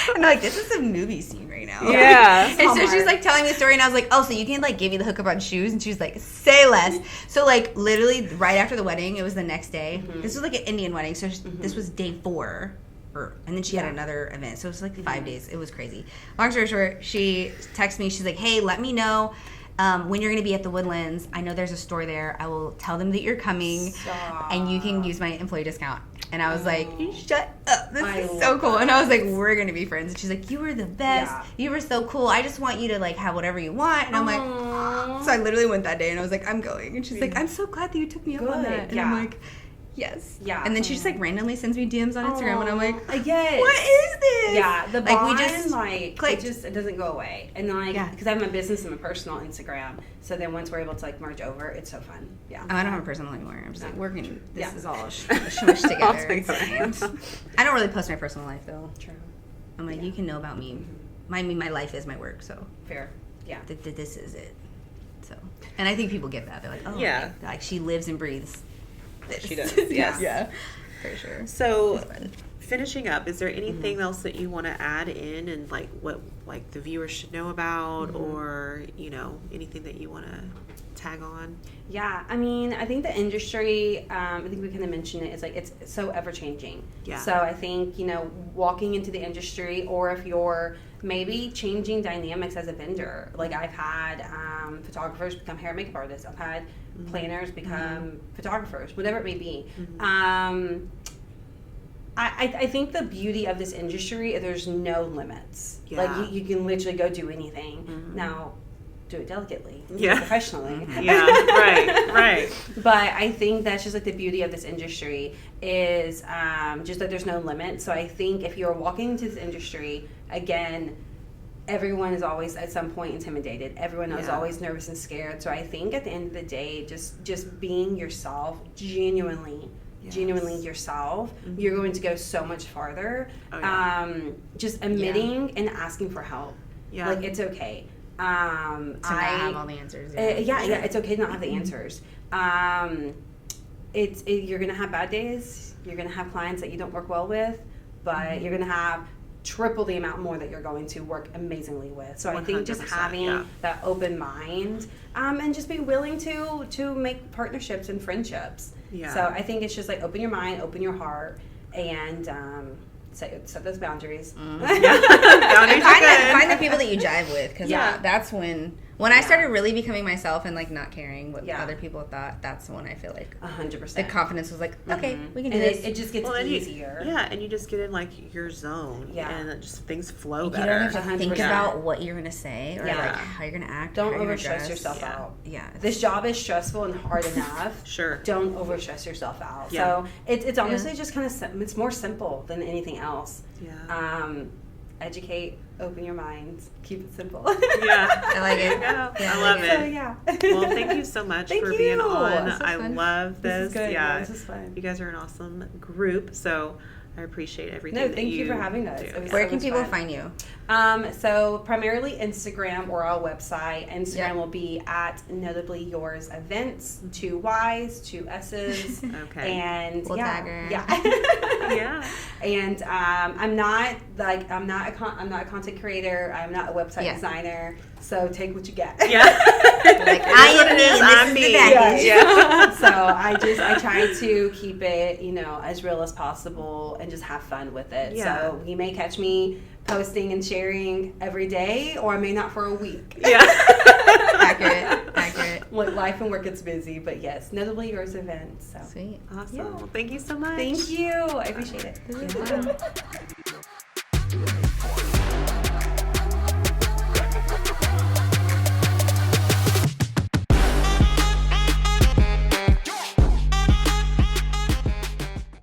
Speaker 1: and I'm like, this is a movie scene right now.
Speaker 3: Yeah.
Speaker 1: And so she's like telling me the story, and I was like, oh, so you can like give me the hookup on shoes? And she was like, say less. So like literally right after the wedding, it was the next day. This was like an Indian wedding, so this was day 4. And then she had another event, so it was like 5 days. It was crazy. Long story short, she texted me. She's like, hey, let me know when you're going to be at the Woodlands. I know there's a store there. I will tell them that you're coming, and you can use my employee discount. And I was like, shut up. This is so cool. And I was like, we're going to be friends. And she's like, you were the best.
Speaker 2: Yeah.
Speaker 1: You were so cool. I just want you to, like, have whatever you want. And I'm like, "Aw." So I literally went that day, and I was like, I'm going. And she's like, I'm so glad that you took me up on
Speaker 2: Good.
Speaker 1: that. And
Speaker 2: Yeah.
Speaker 1: I'm like, yes.
Speaker 2: Yeah.
Speaker 1: And then she just, like, randomly sends me DMs on Instagram, and I'm like,
Speaker 2: yes.
Speaker 1: what is this?
Speaker 2: Yeah, the
Speaker 1: Like,
Speaker 2: bond,
Speaker 1: we just clicked.
Speaker 2: it doesn't go away. And like,
Speaker 1: Yeah.
Speaker 2: because I have my business and my personal Instagram, so then once we're able to like merge over, it's so fun. Yeah.
Speaker 1: Oh, I don't have a personal anymore. I'm just like working. This
Speaker 2: Yeah.
Speaker 1: is all smushed together.
Speaker 3: together.
Speaker 1: I don't really post my personal life though.
Speaker 2: True.
Speaker 1: I'm like, you can know about me. My life is my work, so
Speaker 2: Fair. Yeah.
Speaker 1: this is it. So, and I think people get that. They're like, oh,
Speaker 3: Yeah.
Speaker 1: okay. Like she lives and breathes this.
Speaker 3: She does, yes.
Speaker 1: Yeah, for sure.
Speaker 3: So,
Speaker 1: It's fun.
Speaker 3: finishing up, is there anything else that you want to add in, and like what like the viewers should know about, or anything that you want to tag on?
Speaker 2: Yeah, I mean, I think the industry, I think we kind of mentioned it, it's so ever changing.
Speaker 3: Yeah.
Speaker 2: So I think, walking into the industry, or if you're maybe changing dynamics as a vendor, like I've had photographers become hair and makeup artists, I've had planners become photographers, whatever it may be. I think the beauty of this industry, there's no limits.
Speaker 3: Yeah.
Speaker 2: Like you can literally go do anything. Now, do it delicately,
Speaker 3: Yeah.
Speaker 2: professionally.
Speaker 3: Yeah, right.
Speaker 2: But I think that's just like the beauty of this industry is just that there's no limit. So I think if you're walking into this industry, again, everyone is always at some point intimidated. Everyone is
Speaker 3: Yeah.
Speaker 2: always nervous and scared. So I think at the end of the day, just being yourself, genuinely yourself, you're going to go so much farther.
Speaker 3: Oh, yeah.
Speaker 2: Just admitting and asking for help.
Speaker 3: Yeah.
Speaker 2: Like it's okay.
Speaker 1: To not have all the answers.
Speaker 2: Yeah, it's okay to not have the answers. You're gonna have bad days. You're gonna have clients that you don't work well with, but you're gonna have triple the amount more that you're going to work amazingly with. So I think just
Speaker 3: 100%,
Speaker 2: having
Speaker 3: yeah.
Speaker 2: that open mind, and just be willing to make partnerships and friendships.
Speaker 3: Yeah.
Speaker 2: So I think it's just like open your mind, open your heart, and set those boundaries.
Speaker 3: Boundaries are good.
Speaker 1: Find the people that you jive with, because
Speaker 2: Yeah.
Speaker 1: that's when I started really becoming myself and like not caring what
Speaker 2: Yeah.
Speaker 1: other people thought. That's when I feel like
Speaker 2: 100%.
Speaker 1: the confidence was like, okay, we can do
Speaker 2: And
Speaker 1: this.
Speaker 2: it just gets
Speaker 3: Then
Speaker 2: easier.
Speaker 3: and you just get in like your zone,
Speaker 2: Yeah.
Speaker 3: and it just things flow
Speaker 1: You
Speaker 3: better.
Speaker 1: don't have to think
Speaker 2: 100%.
Speaker 1: about what you're gonna say or
Speaker 2: Yeah.
Speaker 1: like how you're gonna act.
Speaker 2: Don't
Speaker 1: how you're gonna
Speaker 2: overstress
Speaker 1: dress.
Speaker 2: yourself
Speaker 3: Yeah.
Speaker 2: out.
Speaker 1: Yeah,
Speaker 2: This job is stressful and hard enough.
Speaker 3: Sure.
Speaker 2: Don't overstress yourself out.
Speaker 3: Yeah.
Speaker 2: So it's honestly just kind of it's more simple than anything else.
Speaker 3: Yeah.
Speaker 2: Educate, open your minds, keep it simple.
Speaker 3: Yeah.
Speaker 1: I like it.
Speaker 3: Yeah.
Speaker 1: Yeah,
Speaker 3: I
Speaker 1: I
Speaker 3: love
Speaker 1: like
Speaker 3: it.
Speaker 2: So yeah.
Speaker 3: Well, thank you so much
Speaker 2: Thank
Speaker 3: for
Speaker 2: you.
Speaker 3: being on.
Speaker 2: This was
Speaker 3: I
Speaker 1: fun.
Speaker 3: love
Speaker 2: This
Speaker 3: this.
Speaker 2: is good.
Speaker 3: Yeah.
Speaker 2: This is fun.
Speaker 3: You guys are an awesome group, so I appreciate everything.
Speaker 2: No,
Speaker 3: that
Speaker 2: thank you for having us.
Speaker 3: do.
Speaker 2: It was
Speaker 1: Where
Speaker 2: so
Speaker 1: can
Speaker 2: much
Speaker 1: people
Speaker 2: fun.
Speaker 1: find you?
Speaker 2: So primarily Instagram or our website. Instagram
Speaker 1: Yeah.
Speaker 2: will be at Notably Yours Events, 2 Y's, 2 S's.
Speaker 3: Okay.
Speaker 2: And
Speaker 1: We'll
Speaker 2: yeah,
Speaker 1: tag her.
Speaker 2: yeah,
Speaker 3: Yeah.
Speaker 2: And I'm not a content creator. I'm not a website
Speaker 1: Yeah.
Speaker 2: designer. So take what you get.
Speaker 3: Yeah.
Speaker 1: Like, I am
Speaker 3: what it
Speaker 1: me,
Speaker 3: is,
Speaker 1: and this
Speaker 3: I'm
Speaker 1: is
Speaker 3: me.
Speaker 1: the package.
Speaker 3: Yeah.
Speaker 2: So I try to keep it, as real as possible and just have fun with it.
Speaker 3: Yeah.
Speaker 2: So you may catch me posting and sharing every day, or I may not for a week.
Speaker 3: Yeah.
Speaker 1: Accurate.
Speaker 2: life and work gets busy, but yes, notably yours event. So
Speaker 1: Sweet.
Speaker 3: Awesome.
Speaker 2: Yeah.
Speaker 3: Well, thank you so much.
Speaker 2: Thank you. I appreciate it.
Speaker 1: This is fun.